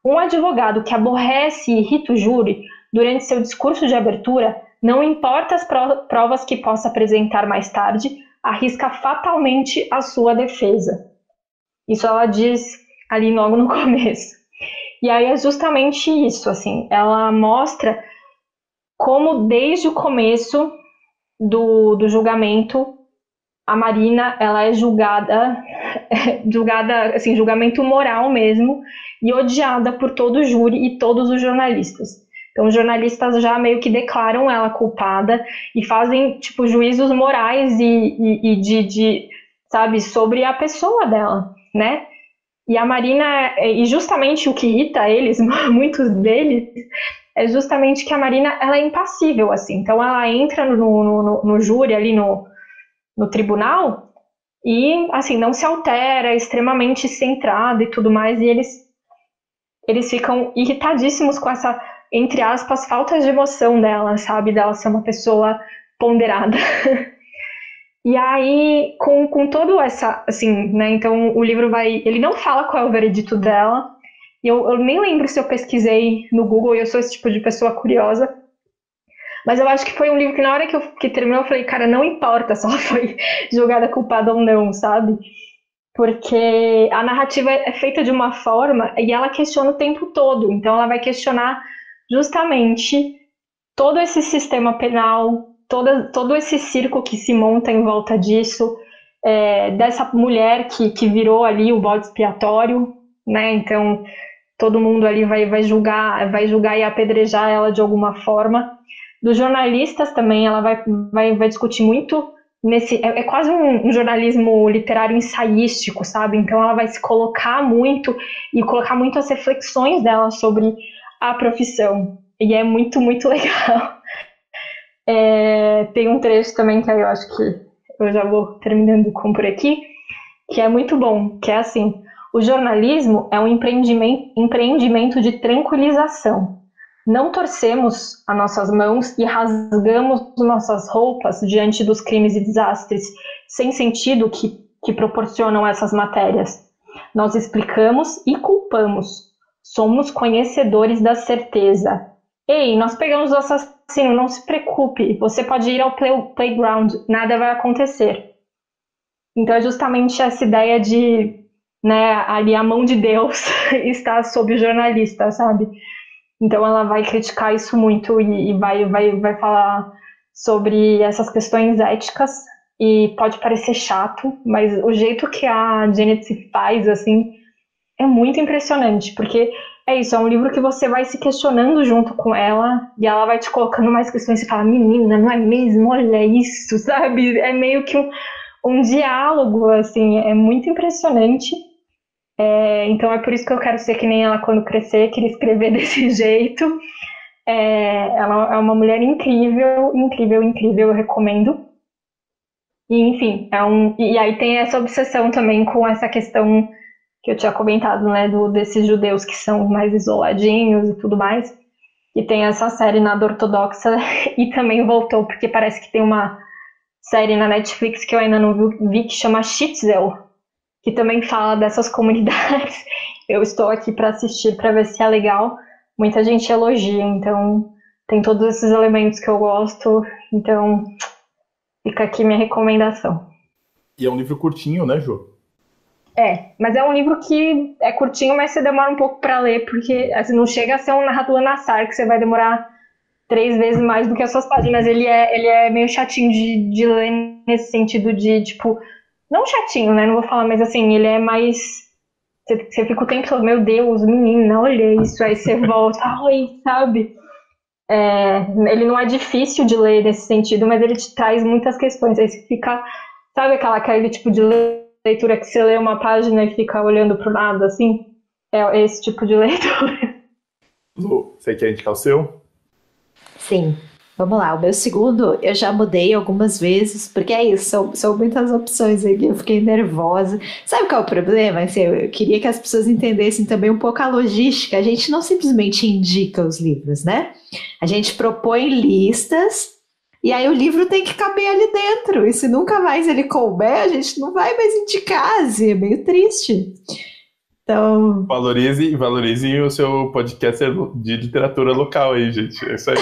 Um advogado que aborrece e irrita o júri durante seu discurso de abertura, não importa as provas que possa apresentar mais tarde, arrisca fatalmente a sua defesa. Isso ela diz ali logo no começo. E aí é justamente isso, assim, ela mostra como desde o começo do julgamento, a Marina, ela é julgada, assim, julgamento moral mesmo, e odiada por todo o júri e todos os jornalistas. Então os jornalistas já meio que declaram ela culpada e fazem, tipo, juízos morais sabe, sobre a pessoa dela, né? E a Marina, e justamente o que irrita eles, muitos deles, é justamente que a Marina, ela é impassível, assim. Então ela entra no júri, ali no tribunal, e, assim, não se altera, é extremamente centrada e tudo mais, e eles ficam irritadíssimos com essa, entre aspas, falta de emoção dela, sabe? Dela ser uma pessoa ponderada. E aí, com todo essa, assim, né, então o livro ele não fala qual é o veredito dela, e eu nem lembro se eu pesquisei no Google, e eu sou esse tipo de pessoa curiosa, mas eu acho que foi um livro que na hora que terminou, eu falei, cara, não importa se ela foi julgada culpada ou não, sabe? Porque a narrativa é feita de uma forma, e ela questiona o tempo todo, então ela vai questionar justamente todo esse sistema penal, todo esse circo que se monta em volta disso, dessa mulher que virou ali o bode expiatório, né? Então todo mundo ali vai julgar e apedrejar ela de alguma forma. Dos jornalistas também, ela vai discutir muito é quase um jornalismo literário ensaístico, sabe? Então ela vai se colocar muito e colocar muito as reflexões dela sobre a profissão. E é muito, muito legal. Tem um trecho também que eu acho que eu já vou terminando por aqui, que é muito bom, que é assim: o jornalismo é um empreendimento de tranquilização. Não torcemos as nossas mãos e rasgamos nossas roupas diante dos crimes e desastres sem sentido que proporcionam essas matérias. Nós explicamos e culpamos. Somos conhecedores da certeza. Ei, nós pegamos o assassino, não se preocupe. Você pode ir ao playground, nada vai acontecer. Então é justamente essa ideia de, né, ali a mão de Deus está sob o jornalista, sabe? Então ela vai criticar isso muito e vai falar sobre essas questões éticas, e pode parecer chato, mas o jeito que a Janet se faz, assim, é muito impressionante, porque é isso, é um livro que você vai se questionando junto com ela, e ela vai te colocando mais questões, e fala, menina, não é mesmo? Olha isso, sabe? É meio que um diálogo, assim, é muito impressionante. Então é por isso que eu quero ser que nem ela quando crescer, queria escrever desse jeito. Ela é uma mulher incrível, incrível, incrível, eu recomendo. E, enfim, e aí tem essa obsessão também com essa questão que eu tinha comentado, né, desses judeus que são mais isoladinhos e tudo mais. E tem essa série nada ortodoxa e também voltou, porque parece que tem uma série na Netflix que eu ainda não vi que chama Shitzel, que também fala dessas comunidades. Eu estou aqui para assistir, para ver se é legal. Muita gente elogia, então tem todos esses elementos que eu gosto, então fica aqui minha recomendação. E é um livro curtinho, né, Jô? Mas é um livro que é curtinho, mas você demora um pouco para ler, porque assim, não chega a ser um narrador Nassar, que você vai demorar 3 vezes mais do que as suas páginas. Ele é meio chatinho de ler nesse sentido de, tipo, não chatinho, né, não vou falar, mas assim, ele é mais... Você fica o tempo todo, meu Deus, menina, olha isso, aí você volta, ai, sabe? Ele não é difícil de ler nesse sentido, mas ele te traz muitas questões. Aí você fica, sabe aquele tipo de leitura que você lê uma página e fica olhando pro nada, assim? É esse tipo de leitura. Lu, você quer indicar o seu? Sim, vamos lá. O meu segundo eu já mudei algumas vezes, porque é isso, são muitas opções aqui, eu fiquei nervosa. Sabe qual é o problema? Assim, eu queria que as pessoas entendessem também um pouco a logística. A gente não simplesmente indica os livros, né? A gente propõe listas e aí o livro tem que caber ali dentro. E se nunca mais ele couber, a gente não vai mais indicar, assim, é meio triste. Então... Valorize o seu podcast de literatura local aí, gente. É isso aí.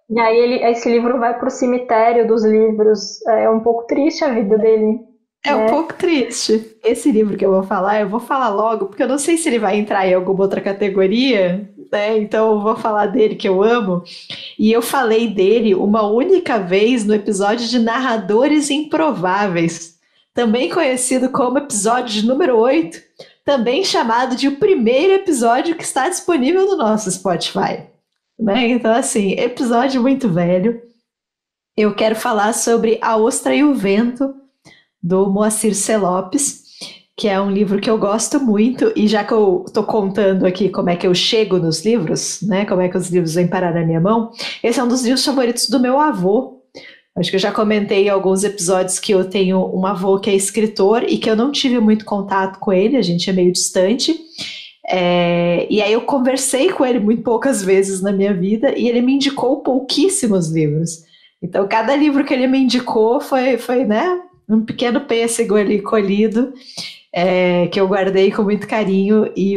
E aí esse livro vai pro cemitério dos livros. É um pouco triste a vida dele. É um pouco triste. Esse livro que eu vou falar logo, porque eu não sei se ele vai entrar em alguma outra categoria, né? Então eu vou falar dele, que eu amo. E eu falei dele uma única vez no episódio de Narradores Improváveis, também conhecido como episódio de número 8, também chamado de o primeiro episódio que está disponível no nosso Spotify. Né? Então, assim, episódio muito velho. Eu quero falar sobre A Ostra e o Vento, do Moacir Celopes, que é um livro que eu gosto muito, e já que eu estou contando aqui como é que eu chego nos livros, né, como é que os livros vêm parar na minha mão, esse é um dos livros favoritos do meu avô. Acho que eu já comentei em alguns episódios que eu tenho um avô que é escritor e que eu não tive muito contato com ele, a gente é meio distante. E aí eu conversei com ele muito poucas vezes na minha vida e ele me indicou pouquíssimos livros. Então cada livro que ele me indicou foi né, um pequeno pêssego ali colhido, que eu guardei com muito carinho, e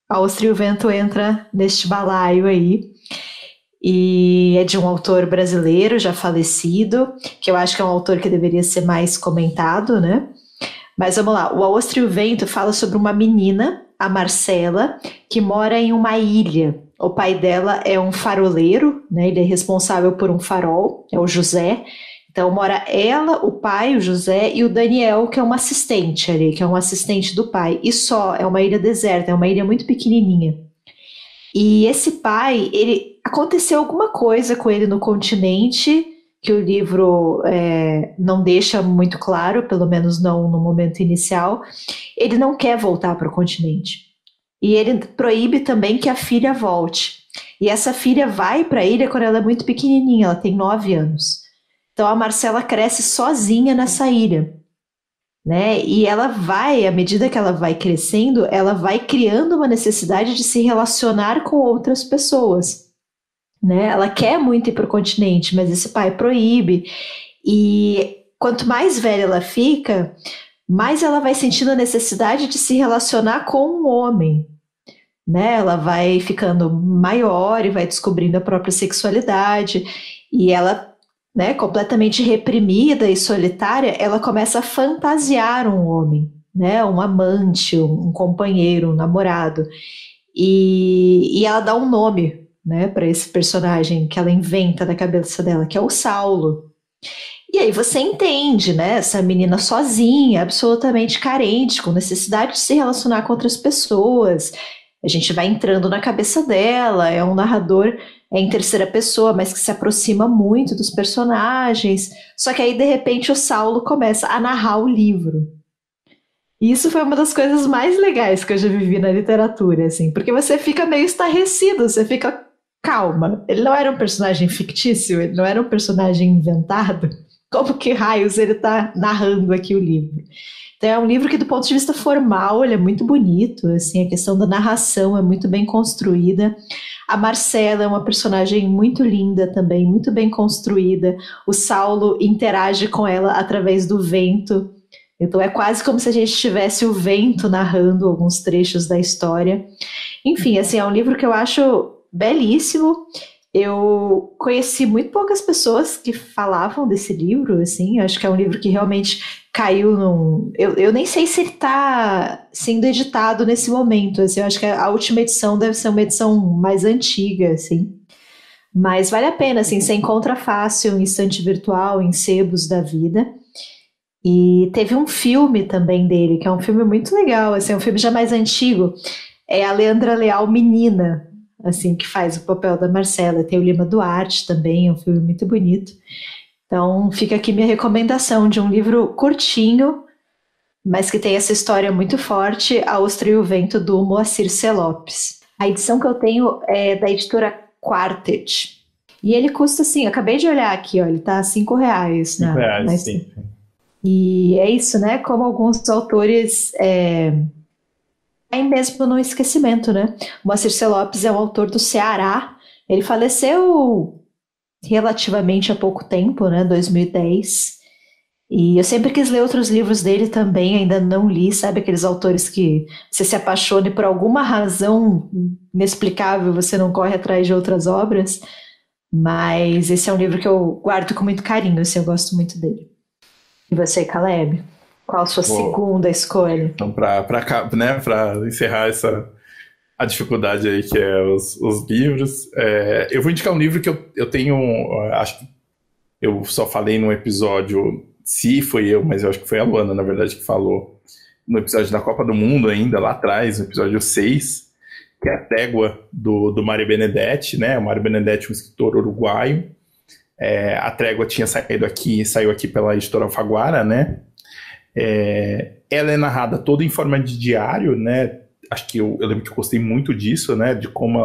A Ostra e o Vento entra neste balaio aí. E é de um autor brasileiro já falecido, que eu acho que é um autor que deveria ser mais comentado, né? Mas vamos lá, o A Ostra e o Vento fala sobre uma menina, a Marcela, que mora em uma ilha. O pai dela é um faroleiro, né? Ele é responsável por um farol, é o José. Então mora ela, o pai, o José, e o Daniel, que é um assistente ali, que é um assistente do pai. E só, é uma ilha deserta, é uma ilha muito pequenininha. E esse pai, aconteceu alguma coisa com ele no continente, que o livro não deixa muito claro, pelo menos não no momento inicial. Ele não quer voltar para o continente. E ele proíbe também que a filha volte. E essa filha vai para a ilha quando ela é muito pequenininha, ela tem 9 anos. Então a Marcela cresce sozinha nessa ilha, né? E ela vai, à medida que ela vai crescendo, ela vai criando uma necessidade de se relacionar com outras pessoas, né? Ela quer muito ir para o continente, mas esse pai proíbe. E quanto mais velha ela fica, mais ela vai sentindo a necessidade de se relacionar com um homem, né? Ela vai ficando maior e vai descobrindo a própria sexualidade, e ela, né, completamente reprimida e solitária, ela começa a fantasiar um homem, né? Um amante, um companheiro, um namorado. E ela dá um nome, né, para esse personagem que ela inventa da cabeça dela, que é o Saulo. E aí você entende, né, essa menina sozinha, absolutamente carente, com necessidade de se relacionar com outras pessoas. A gente vai entrando na cabeça dela, é um narrador em terceira pessoa, mas que se aproxima muito dos personagens. Só que aí, de repente, o Saulo começa a narrar o livro. E isso foi uma das coisas mais legais que eu já vivi na literatura, assim, porque você fica meio estarrecido, você fica, calma, ele não era um personagem fictício, ele não era um personagem inventado, como que raios ele está narrando aqui o livro? Então é um livro que, do ponto de vista formal, ele é muito bonito, assim, a questão da narração é muito bem construída. A Marcela é uma personagem muito linda também, muito bem construída. O Saulo interage com ela através do vento. Então é quase como se a gente tivesse o vento narrando alguns trechos da história. Enfim, assim, é um livro que eu acho belíssimo. Eu conheci muito poucas pessoas que falavam desse livro, assim. Eu acho que é um livro que realmente caiu num... Eu nem sei se ele está sendo editado nesse momento, assim. Eu acho que a última edição deve ser uma edição mais antiga, assim. Mas vale a pena, assim. Você encontra fácil em estante virtual, em sebos da vida. E teve um filme também dele, que é um filme muito legal, assim, é um filme já mais antigo. É a Leandra Leal menina, assim, que faz o papel da Marcela. Tem o Lima Duarte também, é um filme muito bonito. Então fica aqui minha recomendação de um livro curtinho, mas que tem essa história muito forte, A Ostra e o Vento, do Moacir C. Lopes. A edição que eu tenho é da editora Quartet. E ele custa, assim, acabei de olhar aqui, ó, ele tá R$5. R$5, sim. E é isso, né? Como alguns autores caem mesmo no esquecimento, né? O Moacir C. Lopes é um autor do Ceará. Ele faleceu relativamente há pouco tempo, né? 2010. E eu sempre quis ler outros livros dele também, ainda não li, sabe? Aqueles autores que você se apaixona e por alguma razão inexplicável você não corre atrás de outras obras. Mas esse é um livro que eu guardo com muito carinho, assim, eu gosto muito dele. E você, Caleb? Qual a sua segunda escolha? Então, para encerrar a dificuldade aí que é os livros, eu vou indicar um livro que eu tenho, acho que eu só falei num episódio, se foi eu, mas eu acho que foi a Luana, na verdade, que falou no episódio da Copa do Mundo ainda, lá atrás, no episódio 6, que é A Trégua, do Mário Benedetti, né? O Mário Benedetti, um escritor uruguaio. A Trégua saiu aqui pela editora Alfaguara, né? Ela é narrada toda em forma de diário, né? Acho que eu lembro que eu gostei muito disso, né? De como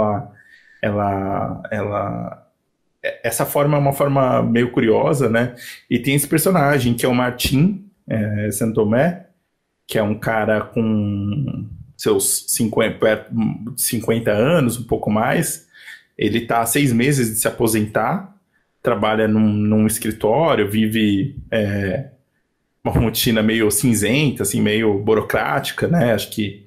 essa forma é uma forma meio curiosa, né? E tem esse personagem que é o Martim Saint-Tomé, que é um cara com seus 50 anos, um pouco mais. Ele está há 6 meses de se aposentar, trabalha num escritório, vive uma rotina meio cinzenta, assim, meio burocrática, né? Acho que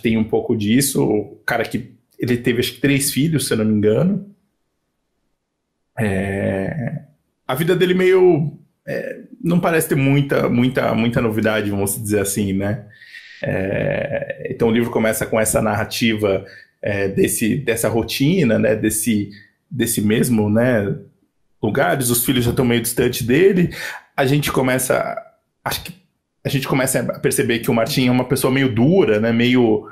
tem um pouco disso. O cara que ele teve, acho que 3 filhos, se eu não me engano. A vida dele meio não parece ter muita novidade, vamos dizer assim, né? Então o livro começa com essa narrativa dessa rotina, né? Desse mesmo, né, lugares. Os filhos já estão meio distantes dele. A gente começa a perceber que o Martim é uma pessoa meio dura, né, meio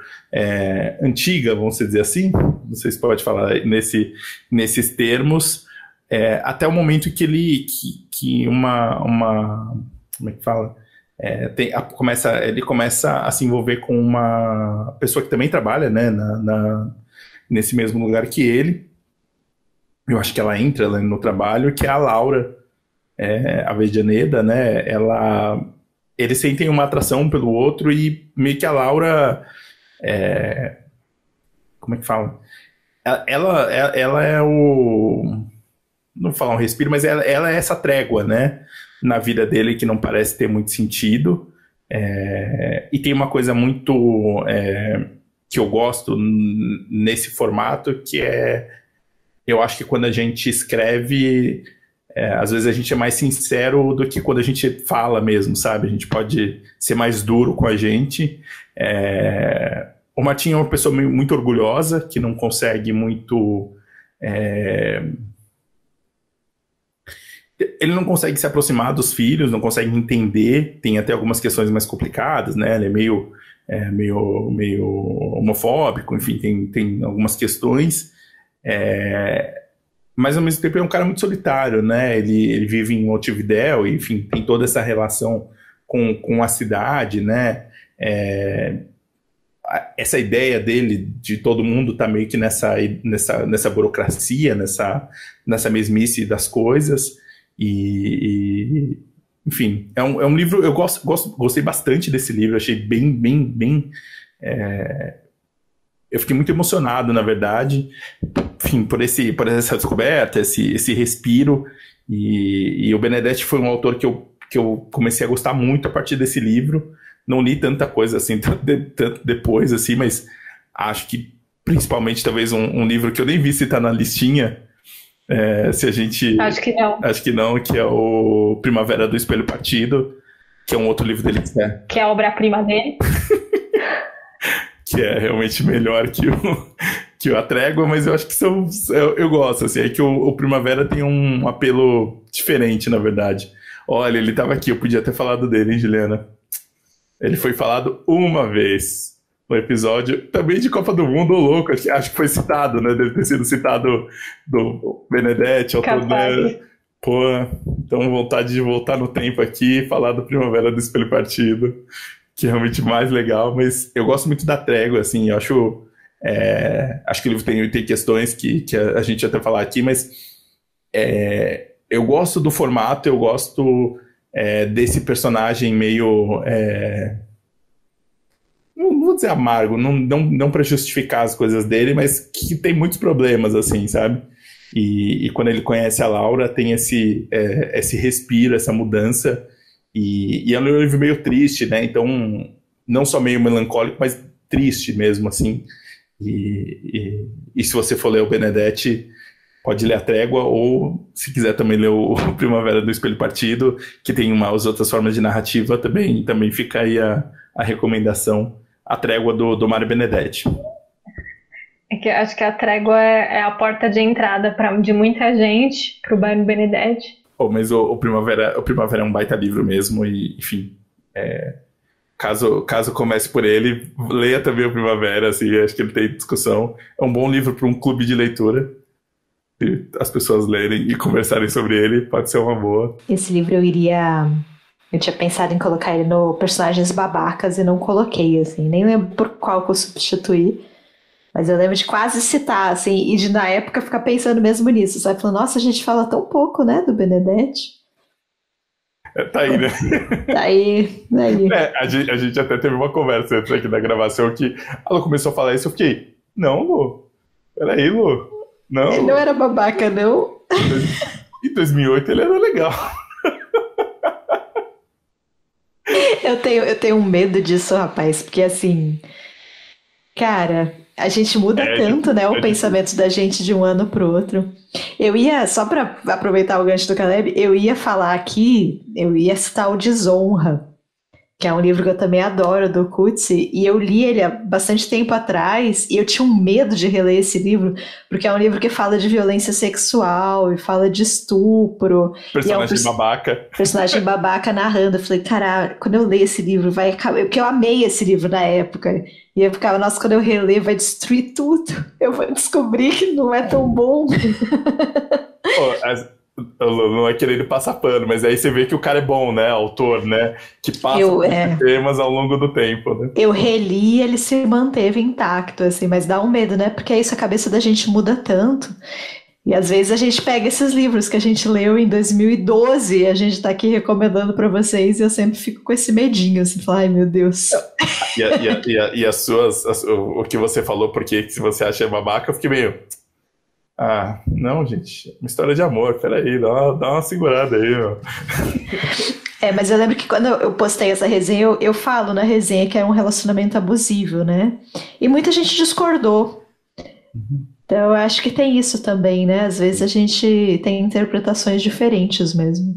antiga, vamos dizer assim. Não sei se pode falar nesses termos. Até o momento que ele como é que fala? Ele começa a se envolver com uma pessoa que também trabalha, né, nesse mesmo lugar que ele. Eu acho que ela entra no trabalho, que é a Laura Avejaneda, né? Eles sentem uma atração um pelo outro e meio que a Laura... como é que fala? Ela é o... Não vou falar um respiro, mas ela é essa trégua, né? Na vida dele que não parece ter muito sentido. E tem uma coisa muito que eu gosto nesse formato, que eu acho que quando a gente escreve, às vezes a gente é mais sincero do que quando a gente fala mesmo, sabe? A gente pode ser mais duro com a gente. O Martin é uma pessoa muito orgulhosa, que não consegue muito... Ele não consegue se aproximar dos filhos, não consegue entender, tem até algumas questões mais complicadas, né? Ele é meio homofóbico, enfim, tem algumas questões, mas ao mesmo tempo é um cara muito solitário, né? Ele vive em Montevidéu, e, enfim, tem toda essa relação com a cidade, né? Essa ideia dele de todo mundo tá meio que nessa burocracia, nessa mesmice das coisas, enfim, é um livro, eu gostei bastante desse livro, achei bem eu fiquei muito emocionado, na verdade, enfim, por essa descoberta, esse respiro, e o Benedetti foi um autor que eu comecei a gostar muito a partir desse livro. Não li tanta coisa assim, tanto depois, assim, mas acho que principalmente talvez um livro que eu nem vi se tá na listinha, se a gente... Acho que não. Acho que não, que é o Primavera do Espelho Partido, que é um outro livro dele que é a obra-prima dele. Que é realmente melhor que o A Trégua, mas eu acho que eu gosto, assim, é que o Primavera tem um apelo diferente, na verdade. Olha, ele tava aqui, eu podia ter falado dele, hein, Juliana? Ele foi falado uma vez no episódio também de Copa do Mundo, ô louco, acho que foi citado, né? Deve ter sido citado do Benedetti, autor, né? Pô, então vontade de voltar no tempo aqui e falar do Primavera do Espelho Partido, que é realmente mais legal, mas eu gosto muito da Trégua, assim, eu acho que o livro tem questões que a gente ia até falar aqui, mas eu gosto do formato, eu gosto desse personagem meio... não vou dizer amargo, não para justificar as coisas dele, mas que tem muitos problemas, assim, sabe? E quando ele conhece a Laura, tem esse respiro, essa mudança, e é um livro meio triste, né? Então, não só meio melancólico, mas triste mesmo, assim. E se você for ler o Benedetti, pode ler A Trégua, ou se quiser também ler o Primavera do Espelho Partido, que tem umas outras formas de narrativa, também fica aí a recomendação. A Trégua do Mário Benedetti. Acho que A Trégua é a porta de entrada de muita gente para o Mário Benedetti. Mas o Primavera é um baita livro mesmo, e enfim, caso comece por ele, leia também o Primavera, assim, acho que ele tem discussão. É um bom livro para um clube de leitura. Se as pessoas lerem e conversarem sobre ele, pode ser uma boa. Esse livro eu tinha pensado em colocar ele no Personagens Babacas e não coloquei, assim, nem lembro por qual que eu substituí, mas eu lembro de quase citar, assim, e de na época ficar pensando mesmo nisso, sabe? Falando, nossa, a gente fala tão pouco, né, do Benedetti. Tá aí, né? Tá aí. A gente até teve uma conversa antes aqui da gravação que ela começou a falar isso, eu fiquei, não, Lu, peraí, Lu, não. Ele não era babaca, não. Em 2008 ele era legal. Eu tenho um medo disso, rapaz, porque assim, cara, a gente muda tanto, né, o pensamento da gente de um ano pro outro. Eu ia, só pra aproveitar o gancho do Caleb, eu ia falar aqui, eu ia citar o Desonra, que é um livro que eu também adoro, do Coetzee, e eu li ele há bastante tempo atrás, e eu tinha um medo de reler esse livro, porque é um livro que fala de violência sexual, e fala de estupro. Personagem babaca. Personagem babaca narrando. Eu falei, cara, quando eu ler esse livro, vai acabar... Porque eu amei esse livro na época. E eu ficava, nossa, quando eu reler, vai destruir tudo. Eu vou descobrir que não é tão bom. Não é querendo passar pano, mas aí você vê que o cara é bom, né? Autor, né? Que passa por temas ao longo do tempo, né? Eu reli e ele se manteve intacto, assim, mas dá um medo, né? Porque é isso, a cabeça da gente muda tanto. E às vezes a gente pega esses livros que a gente leu em 2012 e a gente tá aqui recomendando pra vocês e eu sempre fico com esse medinho, assim, ai meu Deus. E as suas, o que você falou, porque se você acha babaca, eu fiquei meio... não, gente, uma história de amor, peraí, dá uma segurada aí, meu. Mas eu lembro que quando eu postei essa resenha, eu falo na resenha que era um relacionamento abusivo, né? E muita gente discordou. Então eu acho que tem isso também, né? Às vezes a gente tem interpretações diferentes mesmo.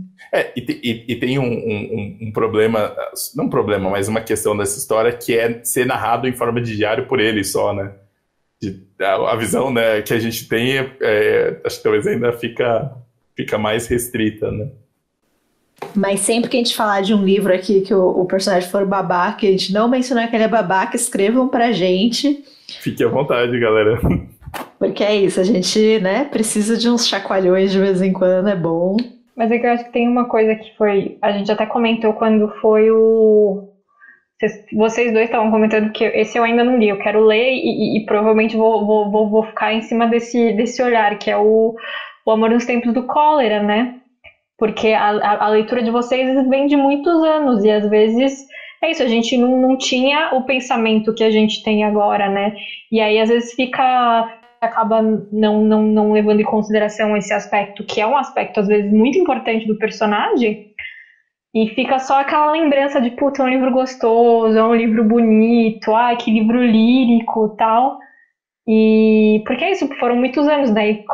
E tem um problema, não um problema, mas uma questão dessa história que é ser narrado em forma de diário por ele só, né? A visão, né, que a gente tem, acho que talvez ainda fica mais restrita, né? Mas sempre que a gente falar de um livro aqui que o personagem for babaca, e a gente não mencionar que ele é babaca, escrevam pra gente. Fique à vontade, galera. Porque é isso, a gente, né, precisa de uns chacoalhões de vez em quando, é bom. Mas é que eu acho que tem uma coisa que foi... A gente até comentou quando foi o... Vocês dois estavam comentando que esse eu ainda não li, eu quero ler e provavelmente vou ficar em cima desse olhar, que é o Amor nos Tempos do Cólera, né? Porque a leitura de vocês vem de muitos anos e às vezes é isso, a gente não tinha o pensamento que a gente tem agora, né? E aí às vezes acaba não levando em consideração esse aspecto, que é um aspecto às vezes muito importante do personagem, e fica só aquela lembrança de, puta, é um livro gostoso, é um livro bonito, ai, que livro lírico, tal. E porque é isso, foram muitos anos, né? E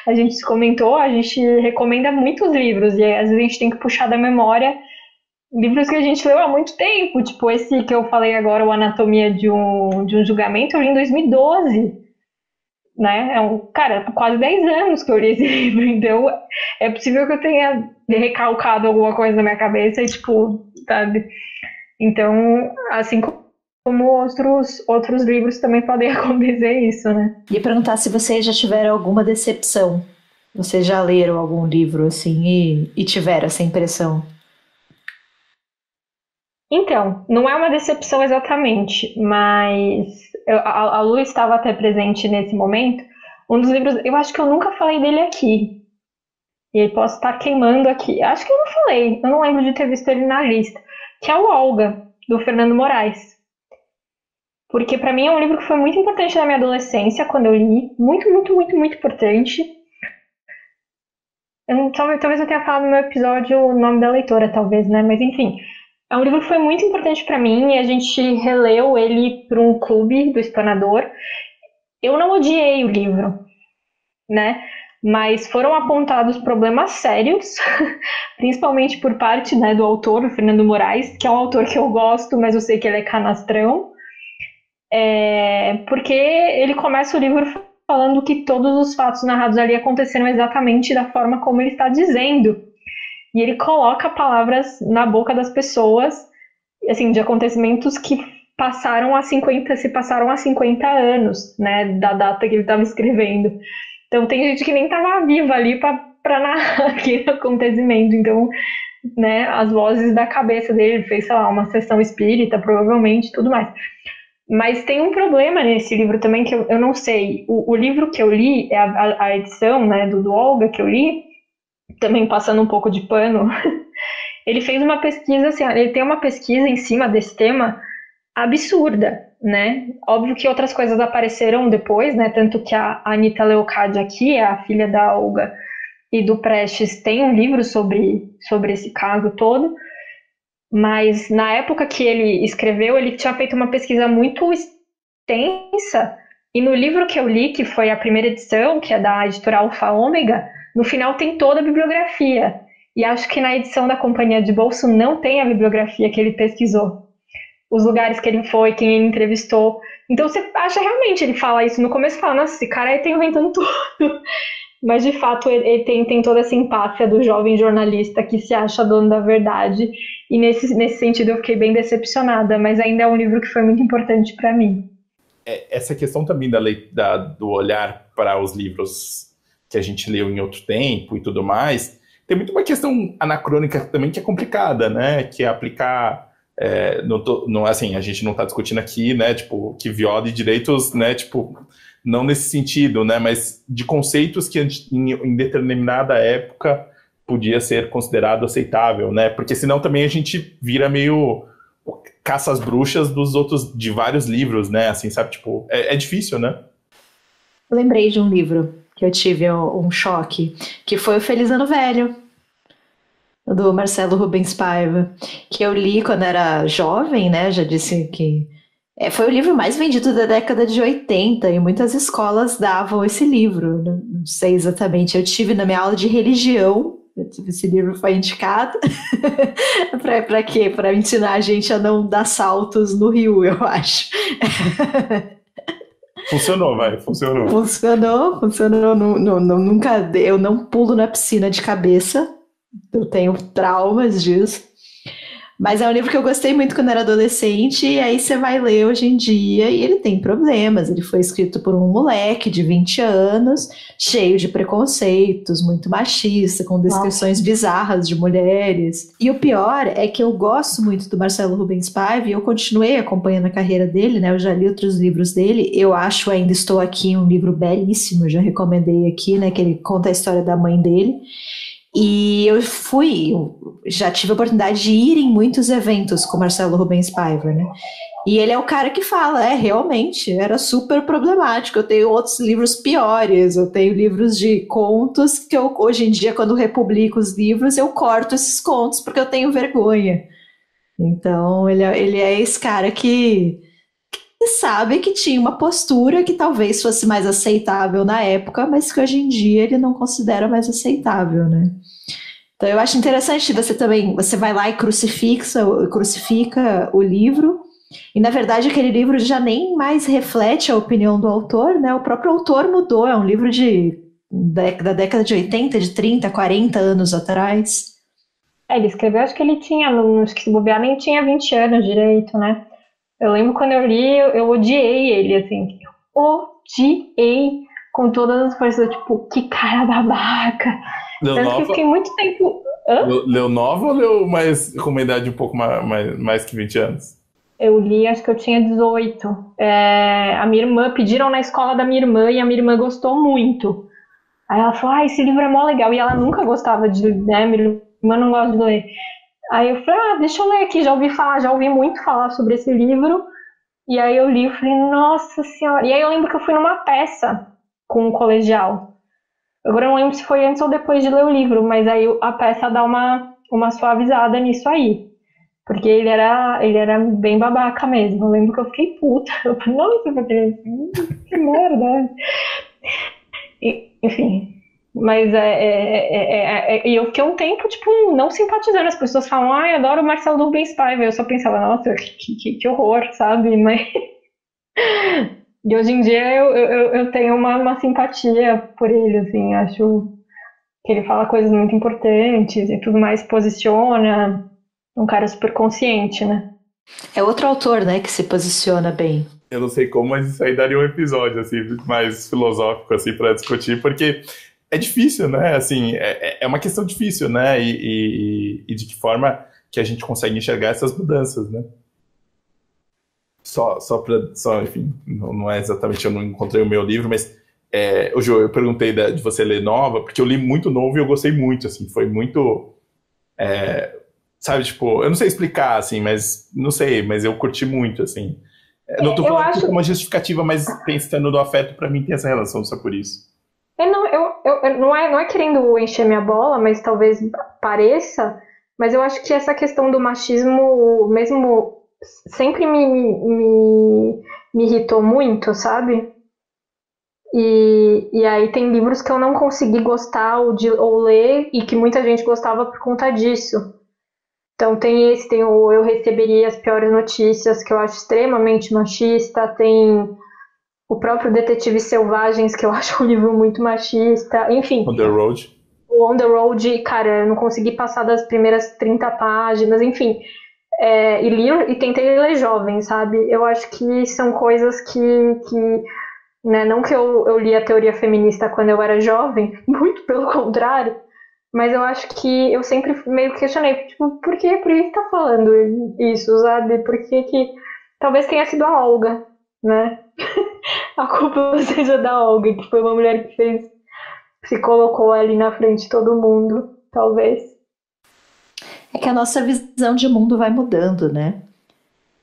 a gente comentou, a gente recomenda muitos livros, e às vezes a gente tem que puxar da memória livros que a gente leu há muito tempo, tipo esse que eu falei agora, o Anatomia de um Julgamento, eu li em 2012, né? Cara, quase 10 anos que eu li esse livro, então é possível que eu tenha recalcado alguma coisa na minha cabeça e, tipo, sabe? Então, assim como outros livros também podem acontecer isso, né? Ia perguntar se vocês já tiveram alguma decepção. Vocês já leram algum livro, assim, e tiveram essa impressão? Então, não é uma decepção exatamente, mas a Lu estava até presente nesse momento. Um dos livros, eu acho que eu nunca falei dele aqui. E aí posso estar queimando aqui. Acho que eu não falei, eu não lembro de ter visto ele na lista. Que é o Olga, do Fernando Moraes. Porque pra mim é um livro que foi muito importante na minha adolescência, quando eu li. Muito, muito, muito, muito importante. Talvez eu tenha falado no meu episódio o nome da leitora, talvez, né? Mas enfim. É um livro que foi muito importante pra mim e a gente releu ele para um clube do Explanador. Eu não odiei o livro, né? Mas foram apontados problemas sérios, principalmente por parte, né, do autor, o Fernando Moraes, que é um autor que eu gosto, mas eu sei que ele é canastrão. Porque ele começa o livro falando que todos os fatos narrados ali aconteceram exatamente da forma como ele está dizendo. E ele coloca palavras na boca das pessoas, assim, de acontecimentos que se passaram há 50 anos, né, da data que ele estava escrevendo. Então tem gente que nem estava viva ali para narrar aquele acontecimento. Então, né, as vozes da cabeça dele, ele fez, sei lá, uma sessão espírita, provavelmente, tudo mais. Mas tem um problema nesse livro também que eu não sei. O livro que eu li, a edição, né, do Olga que eu li, também passando um pouco de pano, ele fez uma pesquisa, assim, ele tem uma pesquisa em cima desse tema absurda, né? Óbvio que outras coisas apareceram depois, né? Tanto que a Anitta Leocádia aqui, a filha da Olga e do Prestes, tem um livro sobre esse caso todo, mas na época que ele escreveu, ele tinha feito uma pesquisa muito extensa, e no livro que eu li, que foi a primeira edição, que é da editora Alfa Ômega, no final tem toda a bibliografia. E acho que na edição da Companhia de Bolso não tem a bibliografia que ele pesquisou. Os lugares que ele foi, quem ele entrevistou. Então você acha realmente, ele fala isso no começo, fala, nossa, esse cara aí tá inventando tudo. Mas de fato ele tem toda essa empáfia do jovem jornalista que se acha dono da verdade. E nesse sentido eu fiquei bem decepcionada, mas ainda é um livro que foi muito importante para mim. Essa questão também do olhar para os livros que a gente leu em outro tempo e tudo mais, tem muito uma questão anacrônica também que é complicada, né? Que é aplicar... assim, a gente não está discutindo aqui, né? Tipo, que viola direitos, né? Tipo, não nesse sentido, né? Mas de conceitos que em determinada época podia ser considerado aceitável, né? Porque senão também a gente vira meio caça às bruxas dos outros, de vários livros, né? Assim, sabe? Tipo, é difícil, né? Eu lembrei de um livro que eu tive um choque, que foi o Feliz Ano Velho. do Marcelo Rubens Paiva, que eu li quando era jovem, né? Já disse que foi o livro mais vendido da década de 80 e muitas escolas davam esse livro. Não sei exatamente. Eu tive na minha aula de religião, esse livro foi indicado. Para quê? Para ensinar a gente a não dar saltos no rio, eu acho. Funcionou, vai, funcionou. Funcionou. Nunca, eu não pulo na piscina de cabeça. Eu tenho traumas disso. Mas é um livro que eu gostei muito quando era adolescente, e aí você vai ler hoje em dia e ele tem problemas. Ele foi escrito por um moleque de 20 anos, cheio de preconceitos, muito machista, com descrições bizarras de mulheres. E o pior é que eu gosto muito do Marcelo Rubens Paiva e eu continuei acompanhando a carreira dele, né? Eu já li outros livros dele. Eu acho Ainda Estou Aqui um livro belíssimo, eu já recomendei aqui, né? Que ele conta a história da mãe dele. E eu já tive a oportunidade de ir em muitos eventos com Marcelo Rubens Paiva, né? E ele é o cara que fala, realmente, era super problemático. Eu tenho outros livros piores, eu tenho livros de contos que eu, hoje em dia, quando republico os livros, eu corto esses contos porque eu tenho vergonha. Então, ele é esse cara que sabe que tinha uma postura que talvez fosse mais aceitável na época, mas que hoje em dia ele não considera mais aceitável, né? Então eu acho interessante você vai lá e crucifica o livro, e na verdade aquele livro já nem mais reflete a opinião do autor, né? O próprio autor mudou, é um livro da década de 80, de 30, 40 anos atrás. Ele escreveu, acho que ele tinha, acho que se bobear nem tinha 20 anos direito, né? Eu lembro quando eu li, eu odiei ele, assim. Odiei com todas as forças, tipo, que cara babaca. Leu Tanto nova? que eu fiquei muito tempo... Leu nova ou leu com uma idade um pouco mais que 20 anos? Eu li, acho que eu tinha 18. A minha irmã, pediram na escola da minha irmã e a minha irmã gostou muito. Aí ela falou, esse livro é mó legal. E ela nunca gostava de ler, né? Minha irmã não gosta de ler. Aí eu falei, deixa eu ler aqui, já ouvi muito falar sobre esse livro. E aí eu li e falei, nossa senhora. E aí eu lembro que eu fui numa peça com um colegial. Agora eu não lembro se foi antes ou depois de ler o livro, mas aí a peça dá uma suavizada nisso aí. Porque ele era bem babaca mesmo. Eu lembro que eu fiquei puta. Eu falei, nossa, que merda. Enfim... Mas e eu fiquei um tempo, tipo, não simpatizando. As pessoas falam, eu adoro o Marcelo Rubens Paiva. Eu só pensava, nossa, que horror, sabe? Mas... E hoje em dia eu tenho uma simpatia por ele, assim. Acho que ele fala coisas muito importantes e tudo mais, posiciona. Um cara super consciente, né? É outro autor, né, que se posiciona bem. Eu não sei como, mas isso aí daria um episódio, assim, mais filosófico, assim, para discutir, porque... É difícil, né? Assim, é uma questão difícil, né? E de que forma que a gente consegue enxergar essas mudanças, né? Enfim, não é exatamente, eu não encontrei o meu livro, mas Jô, eu perguntei de você ler nova, porque eu li muito novo e eu gostei muito, assim, foi muito... sabe, tipo, eu não sei explicar, assim, mas eu curti muito, assim. Não tô falando que é uma justificativa, mas pensando no afeto, pra mim tem essa relação, só por isso. Não é querendo encher minha bola, mas talvez pareça, mas eu acho que essa questão do machismo mesmo sempre me irritou muito, sabe? E aí tem livros que eu não consegui gostar ou ler e que muita gente gostava por conta disso. Então tem o Eu Receberia as Piores Notícias, que eu acho extremamente machista, tem... O próprio Detetive Selvagens, que eu acho um livro muito machista. Enfim. On the Road. O On the Road, cara, eu não consegui passar das primeiras 30 páginas, enfim. E tentei ler jovem, sabe? Eu acho que são coisas que né, não que eu li a teoria feminista quando eu era jovem, muito pelo contrário, mas eu acho que eu sempre meio que questionei, tipo, por que tá falando isso, sabe? Por que talvez tenha sido a Olga, né? A culpa seja da Olga, que foi uma mulher que se colocou ali na frente de todo mundo, talvez. É que a nossa visão de mundo vai mudando, né?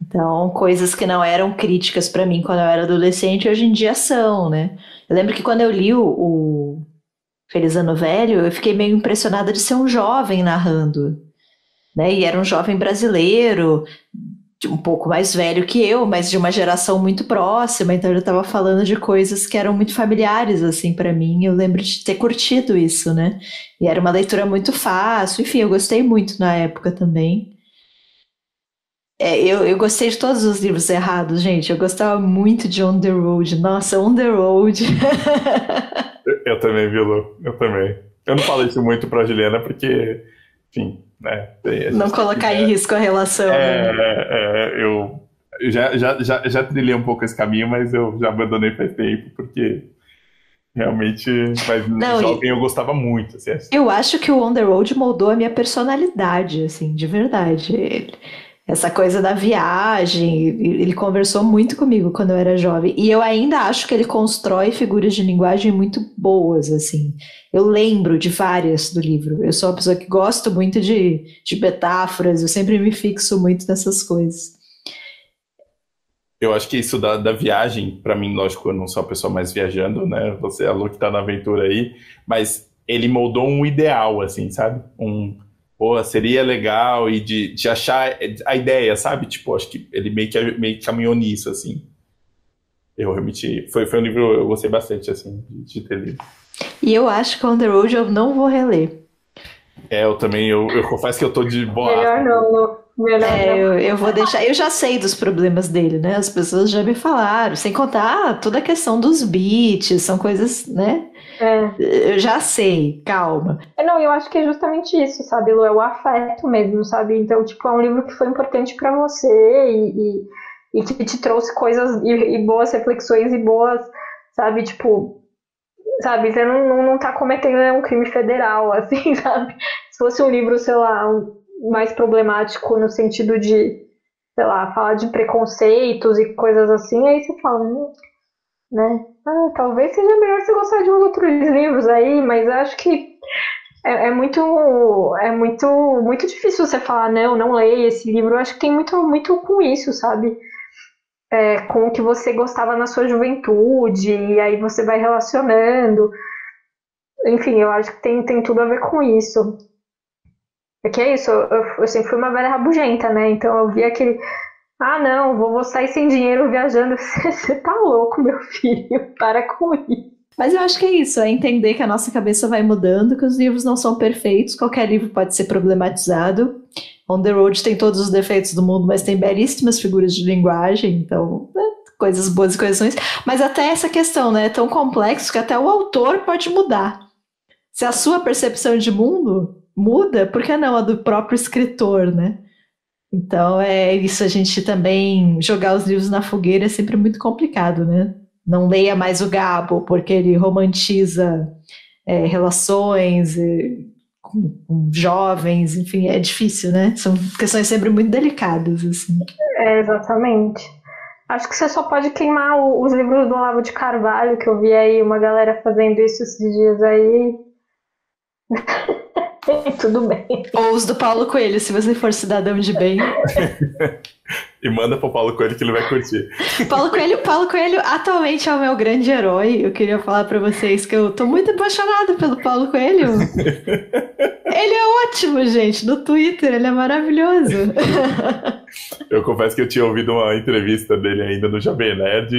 Então, coisas que não eram críticas para mim quando eu era adolescente, hoje em dia são, né? Eu lembro que quando eu li o Feliz Ano Velho, eu fiquei meio impressionada de ser um jovem narrando, né? E era um jovem brasileiro, um pouco mais velho que eu, mas de uma geração muito próxima, então ele estava falando de coisas que eram muito familiares, assim, para mim. Eu lembro de ter curtido isso, né? E era uma leitura muito fácil, enfim, eu gostei muito na época também. Eu gostei de todos os livros errados, gente. Eu gostava muito de On the Road. Nossa, On the Road. Eu também, viu, Lu? Eu também. Eu não falo isso muito pra Juliana porque, enfim, né? Não colocar em risco a relação. Eu já trilhei um pouco esse caminho, mas eu já abandonei faz tempo, porque realmente, mas Não, jovem eu gostava muito. Assim. Eu acho que o On the Road moldou a minha personalidade, assim, de verdade. Essa coisa da viagem, ele conversou muito comigo quando eu era jovem. E eu ainda acho que ele constrói figuras de linguagem muito boas, assim. Eu lembro de várias do livro. Eu sou uma pessoa que gosto muito de metáforas, eu sempre me fixo muito nessas coisas. Eu acho que isso da viagem, pra mim, lógico, eu não sou a pessoa mais viajando, né? Você é a Lu que tá na aventura aí, mas ele moldou um ideal, assim, sabe? Pô, seria legal e de achar a ideia, sabe? Tipo, acho que ele meio que caminhou nisso, assim. Eu realmente... Foi um livro eu gostei bastante, assim, de ter lido. E eu acho que On the Road eu não vou reler. Eu também, eu confesso que eu tô de boa. Melhor não, Lu. Eu vou deixar... Eu já sei dos problemas dele, né? As pessoas já me falaram. Sem contar toda a questão dos beats, são coisas, né? Eu já sei, calma. Não, eu acho que é justamente isso, sabe, Lu? É o afeto mesmo, sabe? Então, tipo, é um livro que foi importante pra você e que te trouxe coisas e boas reflexões e boas, sabe, tipo, sabe, você não tá cometendo um crime federal, assim, sabe? Se fosse um livro, sei lá, mais problemático no sentido de, sei lá, falar de preconceitos e coisas assim, aí você fala, né? Talvez seja melhor você gostar de uns outros livros aí, mas eu acho que é muito difícil você falar, não leia esse livro. Eu acho que tem muito com isso, sabe? Com o que você gostava na sua juventude, e aí você vai relacionando. Enfim, eu acho que tem tudo a ver com isso. É que é isso, eu sempre fui uma velha rabugenta, né? Então eu vi aquele... não, vou sair sem dinheiro viajando. Você tá louco, meu filho. Para com isso. Mas eu acho que é isso, é entender que a nossa cabeça vai mudando, que os livros não são perfeitos, qualquer livro pode ser problematizado. On the Road tem todos os defeitos do mundo, mas tem belíssimas figuras de linguagem, então, coisas boas e coisas ruins. Mas até essa questão, né, é tão complexo que até o autor pode mudar. Se a sua percepção de mundo muda, por que não a do próprio escritor, né? Então é isso, a gente também jogar os livros na fogueira é sempre muito complicado, né? Não leia mais o Gabo, porque ele romantiza relações com jovens, enfim, é difícil, né? São questões sempre muito delicadas, assim. Exatamente. Acho que você só pode queimar os livros do Olavo de Carvalho, que eu vi aí uma galera fazendo isso esses dias aí. Tudo bem. Ou os do Paulo Coelho, se você for cidadão de bem. E manda pro Paulo Coelho que ele vai curtir. Paulo Coelho atualmente é o meu grande herói. Eu queria falar pra vocês que eu tô muito apaixonada pelo Paulo Coelho. Ele é ótimo, gente. No Twitter, ele é maravilhoso. Eu confesso que eu tinha ouvido uma entrevista dele ainda no Jovem Nerd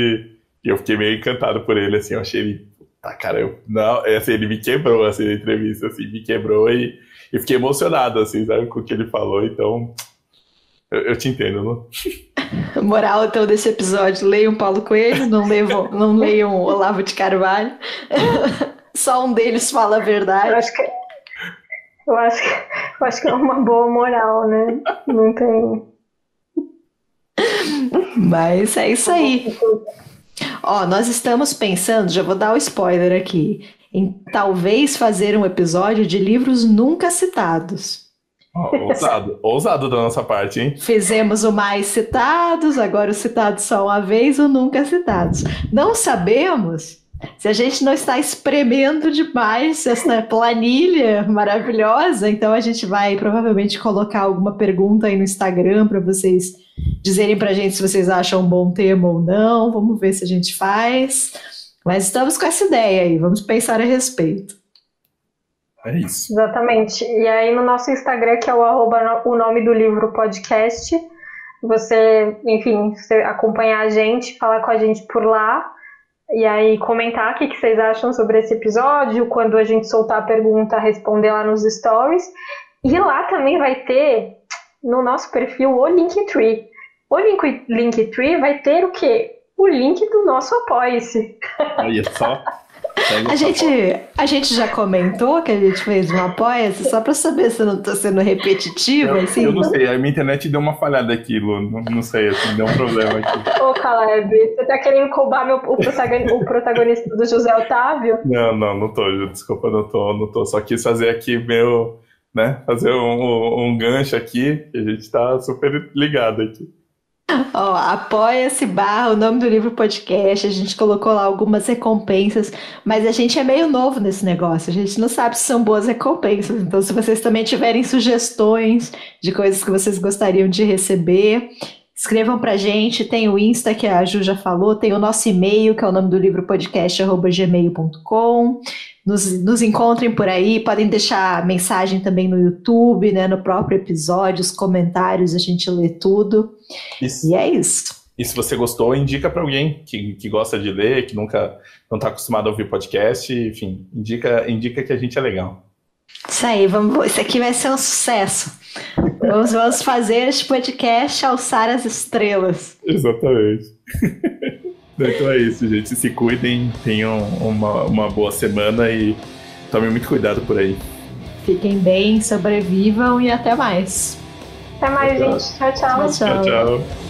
e eu fiquei meio encantado por ele, assim, eu achei ele... cara, assim, ele me quebrou, assim, na entrevista, assim, me quebrou e fiquei emocionado, assim, sabe, com o que ele falou, então eu te entendo, não? Moral, então, desse episódio, leiam Paulo Coelho, não leiam Olavo de Carvalho, só um deles fala a verdade. Eu acho que é uma boa moral, né? Não tem... Mas é isso aí. Nós estamos pensando, já vou dar o spoiler aqui, em talvez fazer um episódio de livros nunca citados. Ousado da nossa parte, hein? Fizemos o mais citados, agora os citados só uma vez, o nunca citados. Não sabemos se a gente não está espremendo demais essa planilha maravilhosa, então a gente vai provavelmente colocar alguma pergunta aí no Instagram para vocês dizerem pra gente se vocês acham um bom tema ou não. Vamos ver se a gente faz. Mas estamos com essa ideia aí, vamos pensar a respeito. É isso. Exatamente. E aí no nosso Instagram, que é o @o nome do livro podcast, você, enfim, você acompanhar a gente, falar com a gente por lá, e aí comentar o que vocês acham sobre esse episódio, quando a gente soltar a pergunta, responder lá nos stories. E lá também vai ter, no nosso perfil, o Linktree. O Linktree vai ter o quê? O link do nosso Apoia-se. Olha só. A gente já comentou que a gente fez um Apoia-se, só pra saber se eu não tô sendo repetitiva, assim. Eu não sei, a minha internet deu uma falhada aqui, Lu. Não sei, assim, deu um problema aqui. Ô, Caleb, você tá querendo roubar o protagonista do José Otávio? Não tô, desculpa, não tô. Só quis fazer aqui né, fazer um gancho aqui, que a gente tá super ligado aqui. Ó, apoia-se / o nome do livro podcast, a gente colocou lá algumas recompensas, mas a gente é meio novo nesse negócio, a gente não sabe se são boas recompensas, então se vocês também tiverem sugestões de coisas que vocês gostariam de receber, escrevam pra gente, tem o Insta que a Ju já falou, tem o nosso e-mail que é o nome do livro podcast @gmail.com. Nos encontrem por aí, podem deixar mensagem também no YouTube, né, no próprio episódio, os comentários, a gente lê tudo. Isso. E é isso. E se você gostou, indica para alguém que gosta de ler, que nunca não está acostumado a ouvir podcast, enfim, indica que a gente é legal. Isso aí, isso aqui vai ser um sucesso. Vamos fazer este podcast alçar as estrelas. Exatamente. Então é isso, gente. Se cuidem, tenham uma boa semana e tomem muito cuidado por aí. Fiquem bem, sobrevivam e até mais. Até mais, gente. Tchau, tchau. Tchau, tchau.